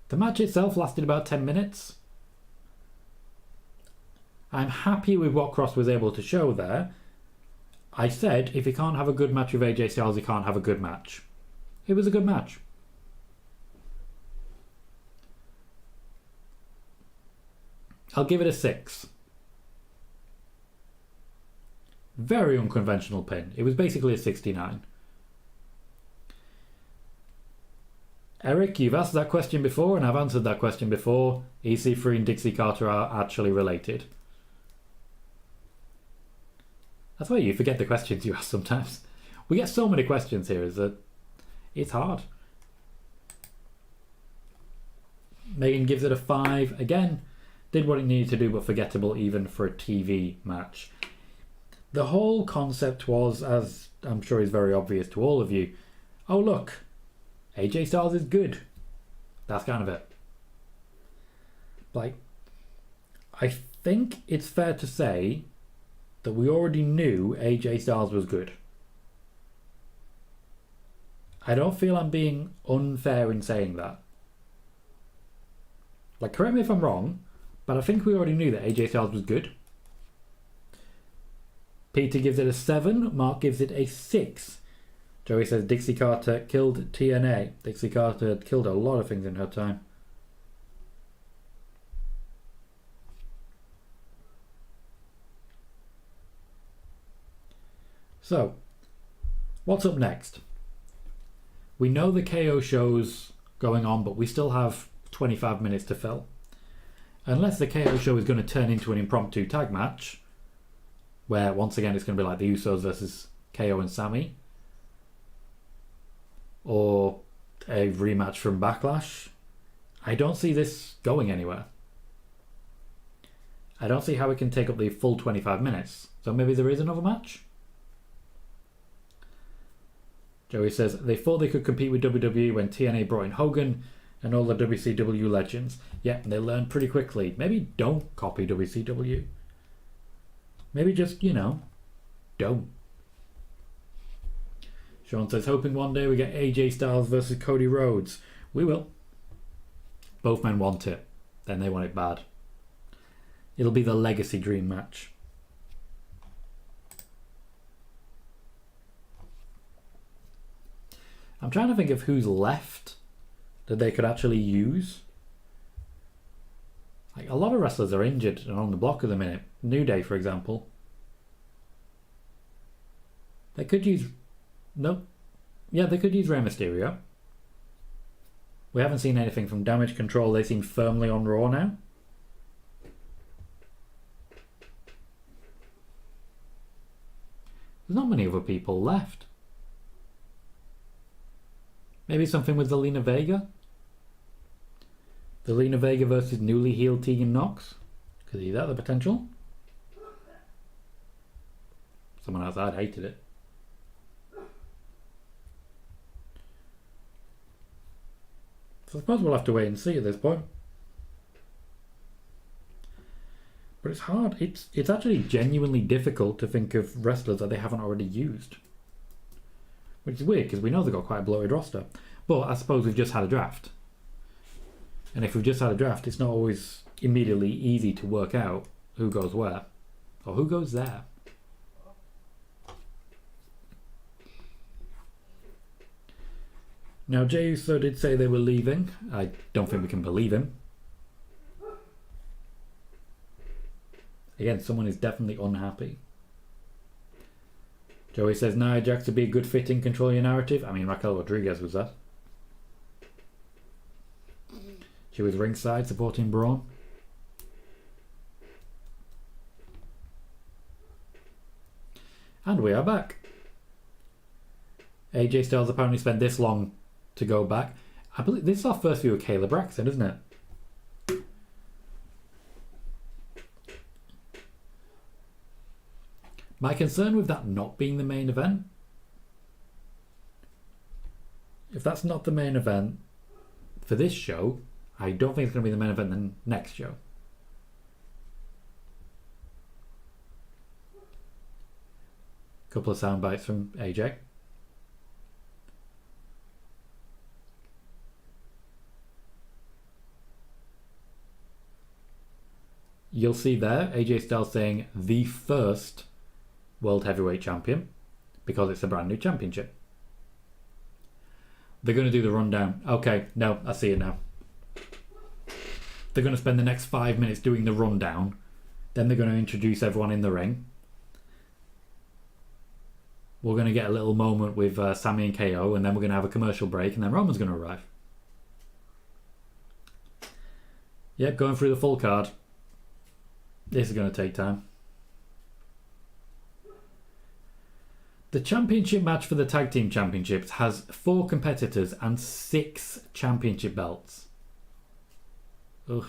The match itself lasted about 10 minutes. I'm happy with what Kross was able to show there. I said, if he can't have a good match with AJ Styles, he can't have a good match. It was a good match. I'll give it a 6. Very unconventional pin. It was basically a 69. Eric, you've asked that question before, and I've answered that question before. EC3 and Dixie Carter are actually related. That's why you forget the questions you ask sometimes. We get so many questions here, is that it's hard. Megan gives it a 5. Again, did what it needed to do, but forgettable even for a TV match. The whole concept was, as I'm sure is very obvious to all of you, oh look, AJ Styles is good. That's kind of it. Like, I think it's fair to say that we already knew AJ Styles was good. I don't feel I'm being unfair in saying that. Like, correct me if I'm wrong, but I think we already knew that AJ Styles was good. Peter gives it a 7. Mark gives it a 6. Joey says Dixie Carter killed TNA. Dixie Carter had killed a lot of things in her time. So, what's up next? We know the KO show's going on, but we still have 25 minutes to fill. Unless the KO show is going to turn into an impromptu tag match, where once again it's going to be like the Usos versus KO and Sami, or a rematch from Backlash, I don't see this going anywhere. I don't see how it can take up the full 25 minutes. So maybe there is another match? Joey says, they thought they could compete with WWE when TNA brought in Hogan and all the WCW legends. Yeah, and they learned pretty quickly. Maybe don't copy WCW. Maybe just, don't. Sean says, hoping one day we get AJ Styles versus Cody Rhodes. We will. Both men want it. Then they want it bad. It'll be the legacy dream match. I'm trying to think of who's left that they could actually use. Like, a lot of wrestlers are injured and on the block at the minute. New Day, for example. They could use... No. Yeah, they could use Rey Mysterio. We haven't seen anything from Damage Control. They seem firmly on Raw now. There's not many other people left. Maybe something with Zelina Vega? Zelina Vega versus newly healed Tegan Nox. Could see that the potential. Someone outside hated it. So I suppose we'll have to wait and see at this point. But it's hard. It's actually genuinely difficult to think of wrestlers that they haven't already used. Which is weird because we know they've got quite a bloated roster. But I suppose we've just had a draft. And if we've just had a draft, it's not always immediately easy to work out who goes where. Or who goes there. Now, Jey Uso did say they were leaving. I don't think we can believe him. Again, someone is definitely unhappy. Joey says, Nia Jax to be a good fit in control your narrative. I mean, Raquel Rodriguez was that. She was ringside supporting Braun. And we are back. AJ Styles apparently spent this long to go back. I believe this is our first view of Kayla Braxton, isn't it? My concern with that not being the main event, if that's not the main event for this show, I don't think it's going to be the main event the next show. Couple of sound bites from AJ. You'll see there AJ Styles saying the first World Heavyweight Champion because it's a brand new championship. They're going to do the rundown. Okay, no, I see it now. They're going to spend the next 5 minutes doing the rundown. Then they're going to introduce everyone in the ring. We're going to get a little moment with Sami and KO, and then we're going to have a commercial break, and then Roman's going to arrive. Yep, going through the full card. This is going to take time. The championship match for the Tag Team Championships has 4 competitors and 6 championship belts. Ugh.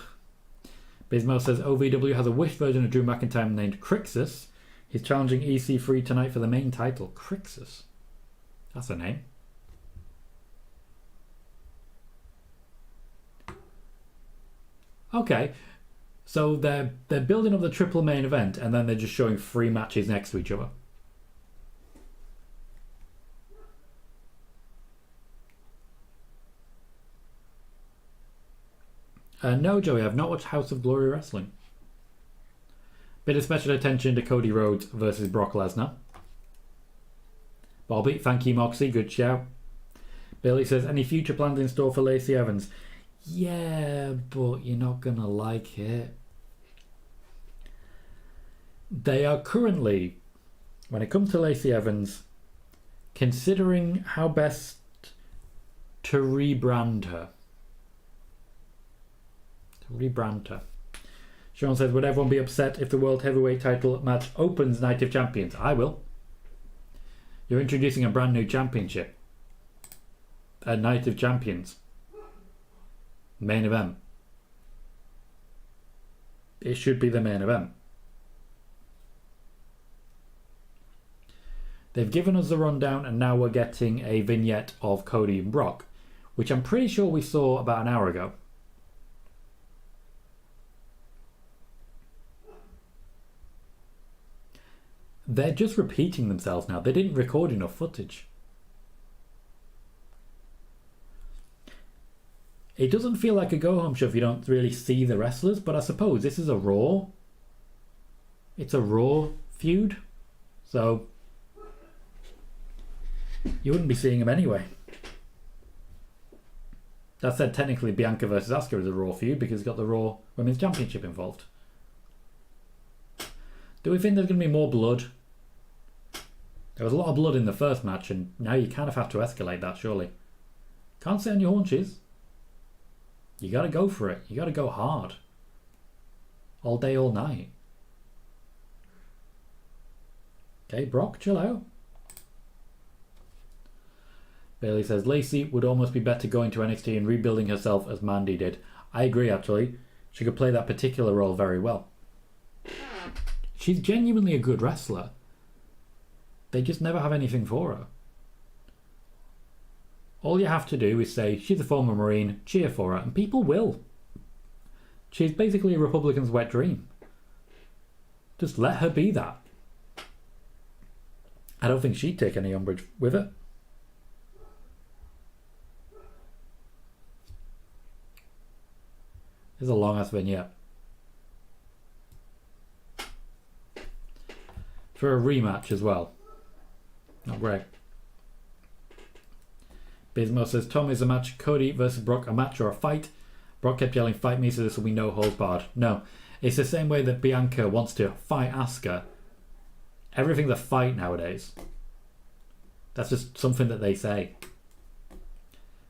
Bismo says OVW has a Wish version of Drew McIntyre named Crixus. He's challenging EC3 tonight for the main title. Crixus. That's a name. Okay. So they're building up the triple main event and then they're just showing 3 matches next to each other. No, Joey, I've not watched House of Glory Wrestling. Bit of special attention to Cody Rhodes versus Brock Lesnar. Bobby, thank you, Moxie, good shout. Billy says, any future plans in store for Lacey Evans? Yeah, but you're not going to like it. They are currently, when it comes to Lacey Evans, considering how best to rebrand her. Sean says, would everyone be upset if the World Heavyweight title match opens Night of Champions? I will. You're introducing a brand new championship. A Night of Champions. Main event. It should be the main event. They've given us the rundown and now we're getting a vignette of Cody and Brock, which I'm pretty sure we saw about an hour ago. They're just repeating themselves now. They didn't record enough footage. It doesn't feel like a go-home show if you don't really see the wrestlers, but I suppose this is a Raw. It's a Raw feud. So you wouldn't be seeing them anyway. That said, technically Bianca versus Asuka is a Raw feud because it's got the Raw Women's Championship involved. Do we think there's going to be more blood? There was a lot of blood in the first match and now you kind of have to escalate that, surely. Can't sit on your haunches. You got to go for it. You got to go hard. All day, all night. Okay, Brock, chill out. Bailey says, Lacey would almost be better going to NXT and rebuilding herself as Mandy did. I agree, actually. She could play that particular role very well. She's genuinely a good wrestler. They just never have anything for her. All you have to do is say, she's a former Marine, cheer for her, and people will. She's basically a Republican's wet dream. Just let her be that. I don't think she'd take any umbrage with it. This is a long ass vignette. For a rematch as well. Not great. Bismo says, Tom, is a match Cody versus Brock a match or a fight? Brock kept yelling, fight me, so this will be no holds barred. No. It's the same way that Bianca wants to fight Asuka. Everything's a fight nowadays. That's just something that they say.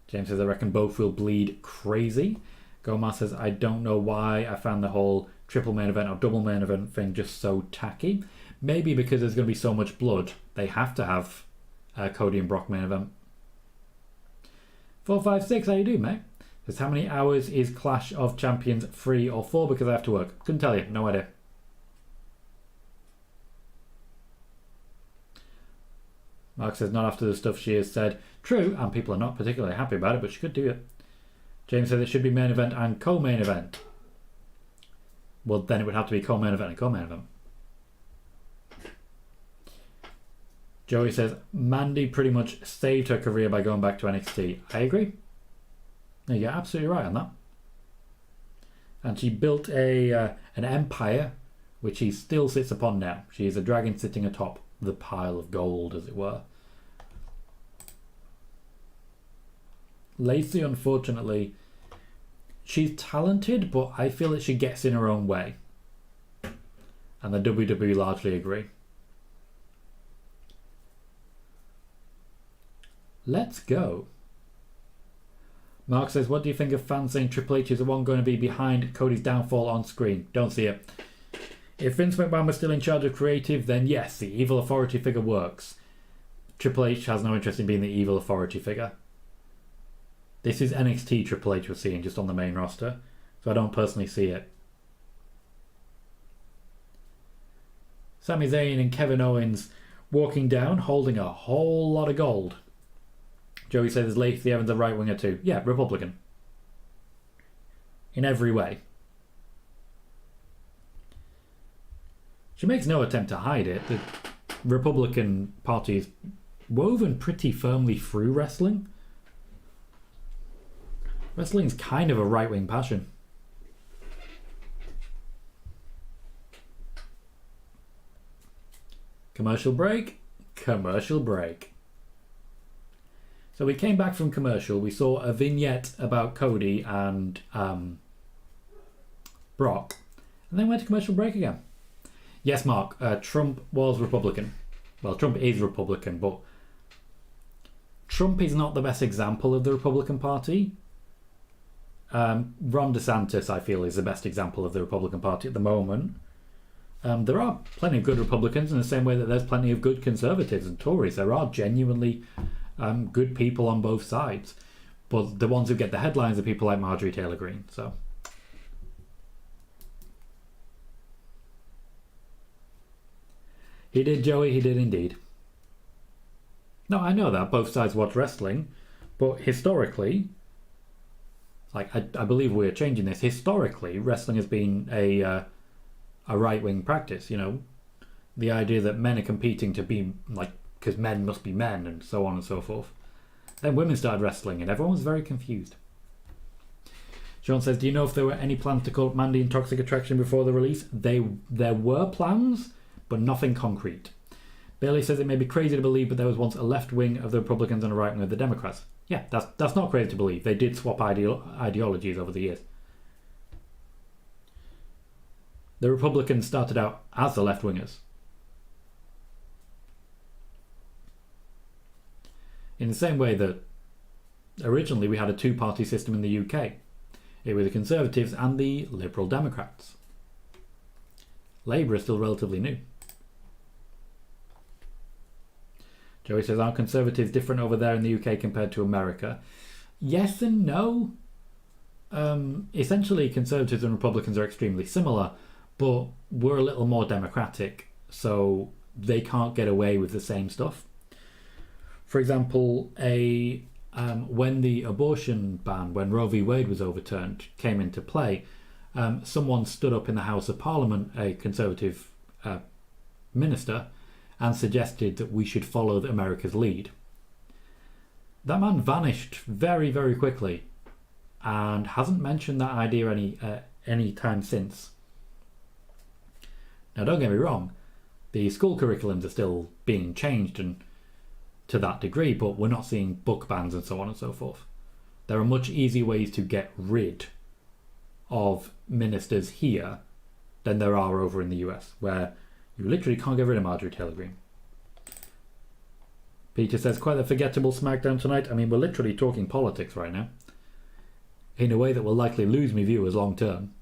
James says, I reckon both will bleed crazy. Gomez says, I don't know why I found the whole triple main event or double main event thing just so tacky. Maybe because there's going to be so much blood, they have to have Cody and Brock main event. 456, how you doing, mate? Says, how many hours is Clash of Champions, 3 or 4? Because I have to work. Couldn't tell you, no idea. Mark says, not after the stuff she has said. True, and people are not particularly happy about it, but she could do it. James says it should be main event and co-main event. Well, then it would have to be co-main event and co-main event. Joey says, Mandy pretty much saved her career by going back to NXT. I agree. No, you're absolutely right on that. And she built an empire, which she still sits upon now. She is a dragon sitting atop the pile of gold, as it were. Lacey, unfortunately, she's talented, but I feel that she gets in her own way. And the WWE largely agree. Let's go. Mark says, what do you think of fans saying Triple H is the one going to be behind Cody's downfall on screen? Don't see it. If Vince McMahon was still in charge of creative, then yes, the evil authority figure works. Triple H has no interest in being the evil authority figure. This is NXT Triple H we're seeing just on the main roster, so I don't personally see it. Sami Zayn and Kevin Owens walking down, holding a whole lot of gold. Joey says, Lacey Evans a right winger too. Yeah, Republican. In every way. She makes no attempt to hide it. The Republican Party is woven pretty firmly through wrestling. Wrestling's kind of a right-wing passion. Commercial break. Commercial break. So we came back from commercial. We saw a vignette about Cody and Brock. And then went to commercial break again. Yes, Mark, Trump was Republican. Well, Trump is Republican, but Trump is not the best example of the Republican Party. Ron DeSantis, I feel, is the best example of the Republican Party at the moment. There are plenty of good Republicans in the same way that there's plenty of good conservatives and Tories. There are genuinely good people on both sides. But the ones who get the headlines are people like Marjorie Taylor Greene. So he did, Joey, he did indeed. No, I know that. Both sides watch wrestling. But historically, like I believe we're changing this. Historically, wrestling has been a right-wing practice, you know. The idea that men are competing to be, like, because men must be men and so on and so forth. Then women started wrestling and everyone was very confused. Sean says, do you know if there were any plans to call up Mandy and Toxic Attraction before the release? There were plans, but nothing concrete. Bailey says it may be crazy to believe, but there was once a left wing of the Republicans and a right wing of the Democrats. Yeah, that's not crazy to believe. They did swap ideologies over the years. The Republicans started out as the left-wingers. In the same way that originally we had a two-party system in the UK. It was the Conservatives and the Liberal Democrats. Labour is still relatively new. Joey says, are Conservatives different over there in the UK compared to America? Yes and no. essentially Conservatives and Republicans are extremely similar, but we're a little more democratic, so they can't get away with the same stuff. For example, when the abortion ban, when Roe v. Wade was overturned, came into play, someone stood up in the House of Parliament, a Conservative minister, and suggested that we should follow America's lead. That man vanished very, very quickly and hasn't mentioned that idea any time since. Now, don't get me wrong, the school curriculums are still being changed and to that degree, but we're not seeing book bans and so on and so forth. There are much easier ways to get rid of ministers here than there are over in the US, where you literally can't get rid of Marjorie Taylor Greene. Peter says, quite a forgettable SmackDown tonight. I mean, we're literally talking politics right now, in a way that will likely lose me viewers long term.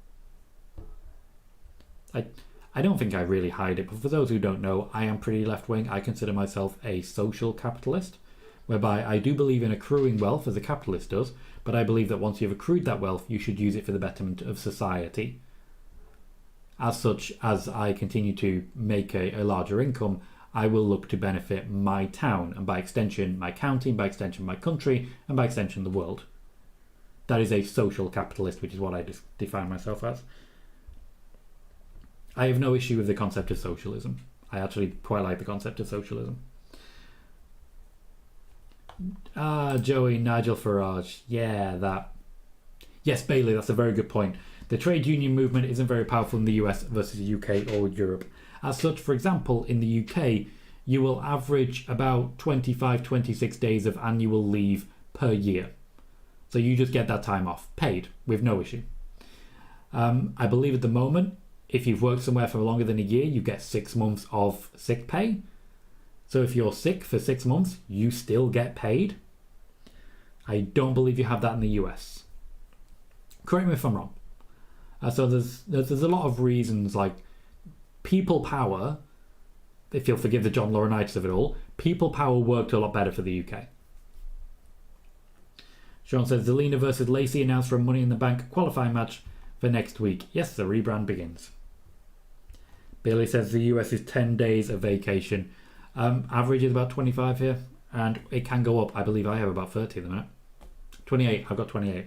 I don't think I really hide it, but for those who don't know, I am pretty left-wing. I consider myself a social capitalist, whereby I do believe in accruing wealth as a capitalist does, but I believe that once you've accrued that wealth, you should use it for the betterment of society. As such, as I continue to make a larger income, I will look to benefit my town, and by extension my county, by extension my country, and by extension the world. That is a social capitalist, which is what I define myself as. I have no issue with the concept of socialism. I actually quite like the concept of socialism. Joey, Nigel Farage. Yeah, that. Yes, Bailey, that's a very good point. The trade union movement isn't very powerful in the US versus the UK or Europe. As such, for example, in the UK, you will average about 25, 26 days of annual leave per year. So you just get that time off, paid, with no issue. I believe at the moment, if you've worked somewhere for longer than a year, you get 6 months of sick pay. So if you're sick for 6 months, you still get paid. I don't believe you have that in the US. Correct me if I'm wrong. So there's a lot of reasons, like people power, if you'll forgive the John Laurinaitis of it all, people power worked a lot better for the UK. Sean says, Zelina versus Lacey announced for a Money in the Bank qualifying match for next week. Yes, the rebrand begins. Bailey says the US is 10 days of vacation. Average is about 25 here, and it can go up. I believe I have about 30 at the minute. 28, I've got 28.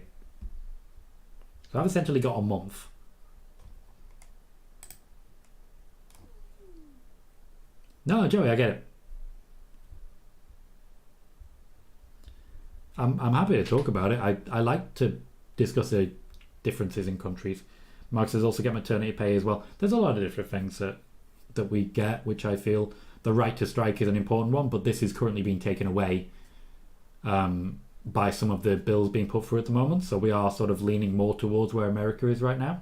So I've essentially got a month. No, Joey, I get it. I'm happy to talk about it. I like to discuss the differences in countries. Mark says also get maternity pay as well. There's a lot of different things that we get, which I feel the right to strike is an important one, but this is currently being taken away by some of the bills being put through at the moment. So we are sort of leaning more towards where America is right now.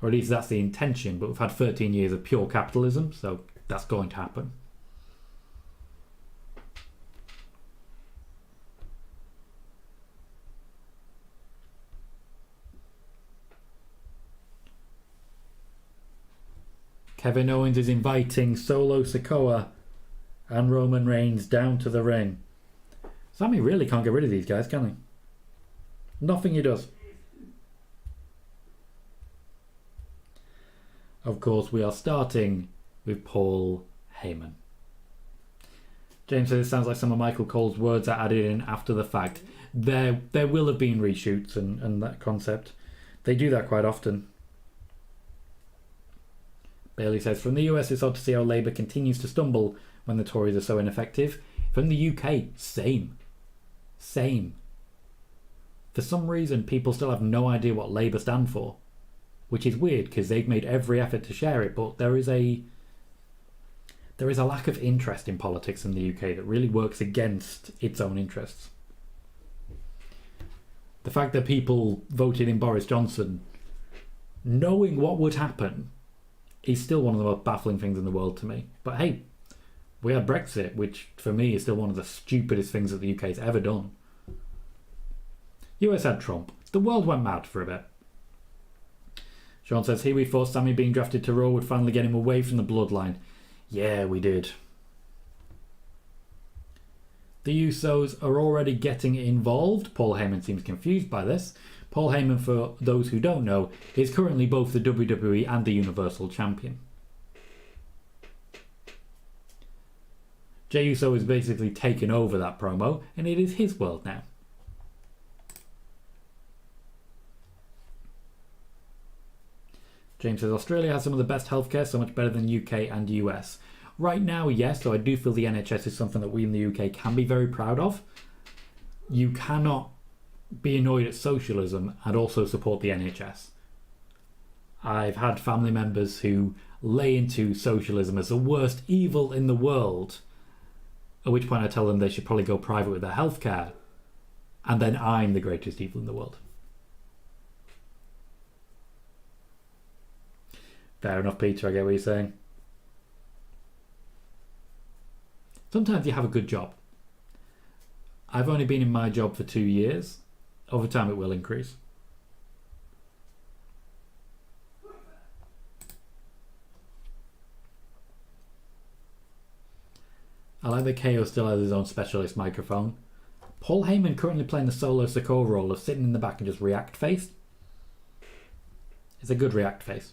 Or at least that's the intention, but we've had 13 years of pure capitalism, so that's going to happen. Kevin Owens is inviting Solo Sikoa and Roman Reigns down to the ring. Sami really can't get rid of these guys, can he? Nothing he does. Of course, we are starting with Paul Heyman. James says it sounds like some of Michael Cole's words are added in after the fact. There will have been reshoots and that concept. They do that quite often. Bailey says, from the US it's odd to see how Labour continues to stumble when the Tories are so ineffective. From the UK, same. For some reason, people still have no idea what Labour stand for, which is weird because they've made every effort to share it, but there is a lack of interest in politics in the UK that really works against its own interests. The fact that people voted in Boris Johnson, knowing what would happen, is still one of the most baffling things in the world to me. But hey, we had Brexit, which for me is still one of the stupidest things that the UK has ever done. US had Trump. The world went mad for a bit. Sean says, here we thought Sami being drafted to Raw would finally get him away from the bloodline. Yeah, we did. The Usos are already getting involved. Paul Heyman seems confused by this. Paul Heyman, for those who don't know, is currently both the WWE and the Universal Champion. Jey Uso has basically taken over that promo, and it is his world now. James says, Australia has some of the best healthcare, so much better than UK and US. Right now, yes, so I do feel the NHS is something that we in the UK can be very proud of. You cannot be annoyed at socialism and also support the NHS. I've had family members who lay into socialism as the worst evil in the world, at which point I tell them they should probably go private with their healthcare, and then I'm the greatest evil in the world. Fair enough, Peter, I get what you're saying. Sometimes you have a good job. I've only been in my job for 2 years. Over time it will increase. I like that KO still has his own specialist microphone. Paul Heyman currently playing the solo Sokoa role of sitting in the back and just react face. It's a good react face.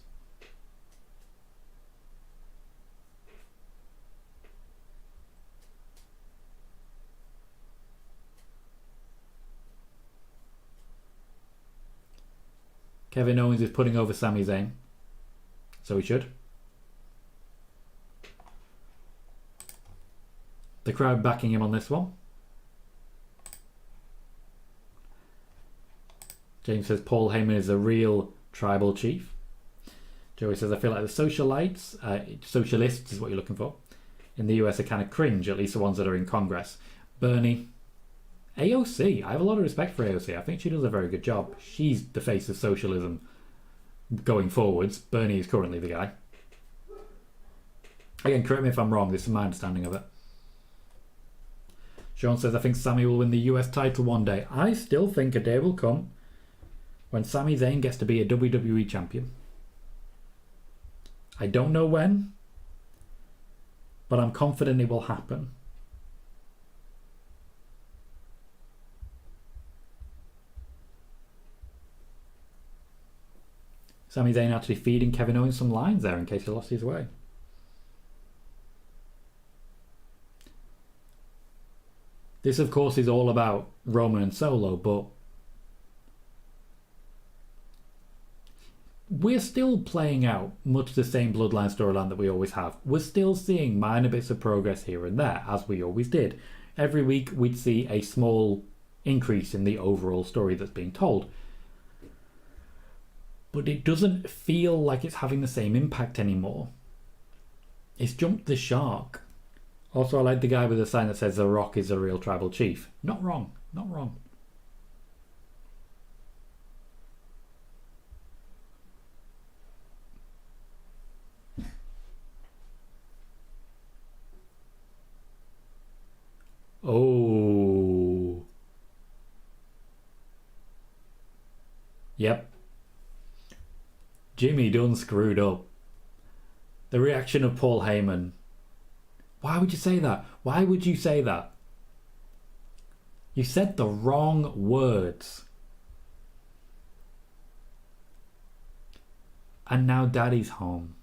Kevin Owens is putting over Sami Zayn. So he should. The crowd backing him on this one. James says Paul Heyman is a real tribal chief. Joey says I feel like the socialites, socialists is what you're looking for, in the US are kind of cringe, at least the ones that are in Congress. Bernie. AOC, I have a lot of respect for AOC. I think she does a very good job. She's the face of socialism going forwards. Bernie is currently the guy. Again, correct me if I'm wrong, this is my understanding of it. Sean says, I think Sami will win the US title one day. I still think a day will come when Sami Zayn gets to be a WWE champion. I don't know when, but I'm confident it will happen. Sami Zayn actually feeding Kevin Owens some lines there in case he lost his way. This, of course, is all about Roman and Solo, but we're still playing out much the same Bloodline storyline that we always have. We're still seeing minor bits of progress here and there, as we always did. Every week we'd see a small increase in the overall story that's being told. But it doesn't feel like it's having the same impact anymore. It's jumped the shark. Also, I like the guy with the sign that says The Rock is a real tribal chief. Not wrong. Not wrong. Oh. Yep. Jimmy done screwed up. The reaction of Paul Heyman. Why would you say that? Why would you say that? You said the wrong words. And now Daddy's home.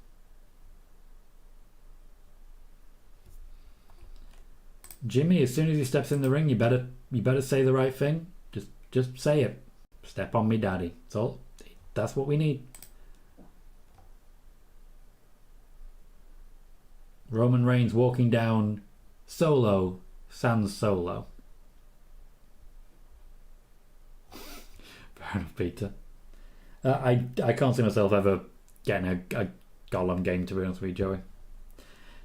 Jimmy, as soon as he steps in the ring, you better say the right thing. Just say it. Step on me, Daddy. That's what we need. Roman Reigns walking down Solo, sans Solo. Fair enough, Peter. I can't see myself ever getting a Gollum game, to be honest with you, Joey.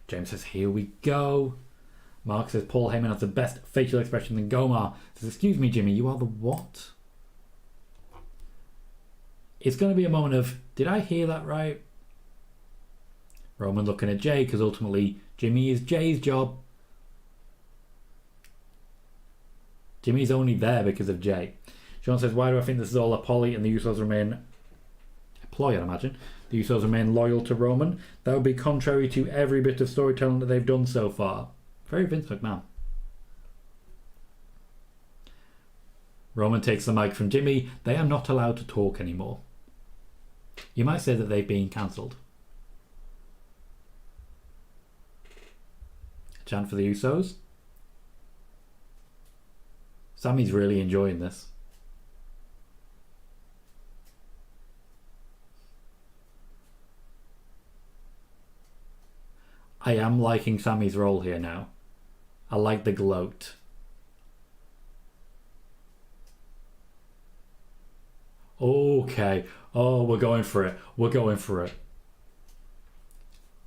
James says, here we go. Mark says, Paul Heyman has the best facial expression than Gomar. Says, excuse me, Jimmy, you are the what? It's going to be a moment of, did I hear that right? Roman looking at Jey, because ultimately Jimmy is Jey's job. Jimmy's only there because of Jey. Sean says, why do I think this is all a poly and the Usos remain a ploy, I'd imagine. The Usos remain loyal to Roman. That would be contrary to every bit of storytelling that they've done so far. Very Vince McMahon. Roman takes the mic from Jimmy. They are not allowed to talk anymore. You might say that they've been cancelled. Chant for the Usos. Sammy's really enjoying this. I am liking Sammy's role here now. I like the gloat. Okay. Oh, we're going for it. We're going for it.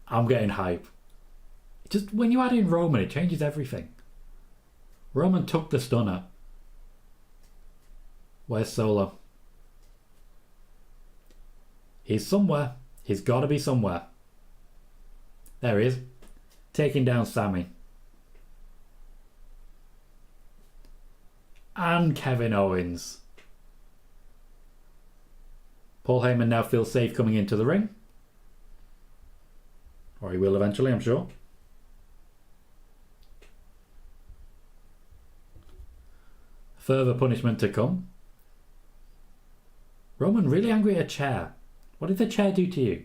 I'm getting hype. Just when you add in Roman, it changes everything. Roman took the stunner. Where's Solo? He's somewhere. He's got to be somewhere. There he is. Taking down Sammy. And Kevin Owens. Paul Heyman now feels safe coming into the ring. Or he will eventually, I'm sure. Further punishment to come. Roman really angry at a chair. What did the chair do to you?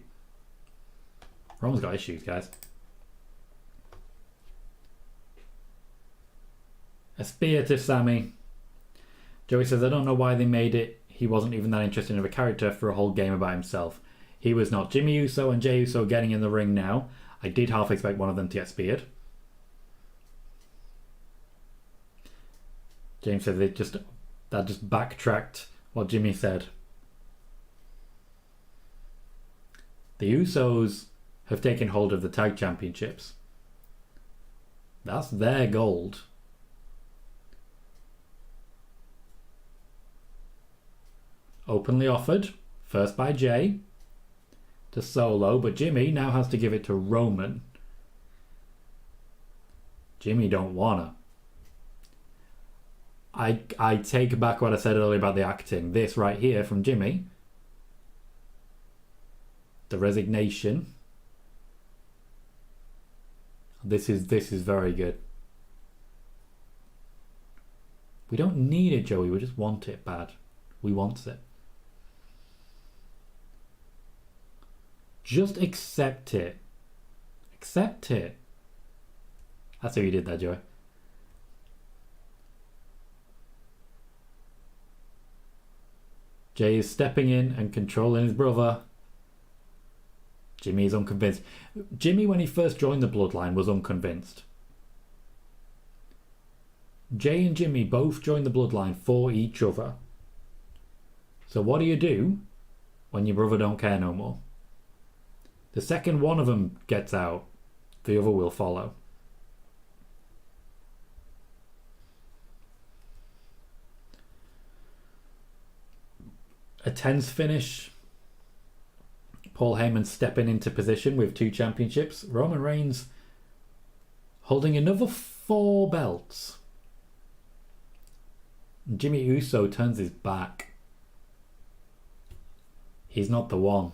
Roman's got issues, guys. A spear to Sammy. Joey says, I don't know why they made it. He wasn't even that interested in a character for a whole game about himself. He was not. Jimmy Uso and Jey Uso getting in the ring now. I did half expect one of them to get speared. James said that just backtracked what Jimmy said. The Usos have taken hold of the tag championships. That's their gold. Openly offered, first by Jey to Solo, but Jimmy now has to give it to Roman. Jimmy don't wanna. I take back what I said earlier about the acting. This right here from Jimmy. The resignation. This is very good. We don't need it, Joey. We just want it bad. We want it. Just accept it. Accept it. That's how you did that, Joey. Jey is stepping in and controlling his brother. Jimmy is unconvinced. Jimmy, when he first joined the Bloodline, was unconvinced. Jey and Jimmy both joined the Bloodline for each other. So what do you do when your brother don't care no more? The second one of them gets out, the other will follow. A tense finish. Paul Heyman stepping into position with 2 championships. Roman Reigns holding another 4 belts. Jimmy Uso turns his back. He's not the one.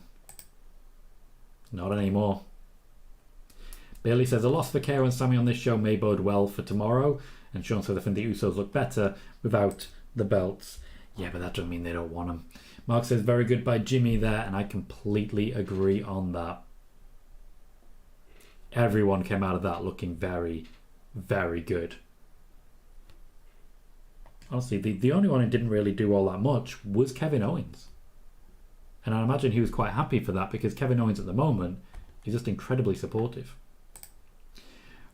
Not anymore. Bailey says a loss for Karrion and Sammy on this show may bode well for tomorrow. And Sean says I think the Usos look better without the belts. Yeah, but that doesn't mean they don't want them. Mark says very good by Jimmy there, and I completely agree on that. Everyone came out of that looking very, very good. Honestly, the only one who didn't really do all that much was Kevin Owens. And I imagine he was quite happy for that because Kevin Owens at the moment is just incredibly supportive.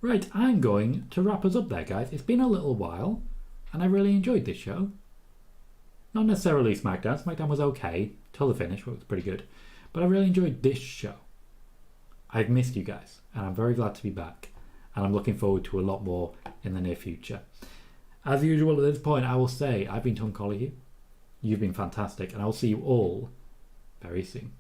Right, I'm going to wrap us up there, guys. It's been a little while, and I really enjoyed this show. Not necessarily SmackDown. SmackDown was okay till the finish, it was pretty good. But I really enjoyed this show. I've missed you guys, and I'm very glad to be back. And I'm looking forward to a lot more in the near future. As usual at this point, I will say I've been Tom Colohue. You've been fantastic, and I'll see you all very soon.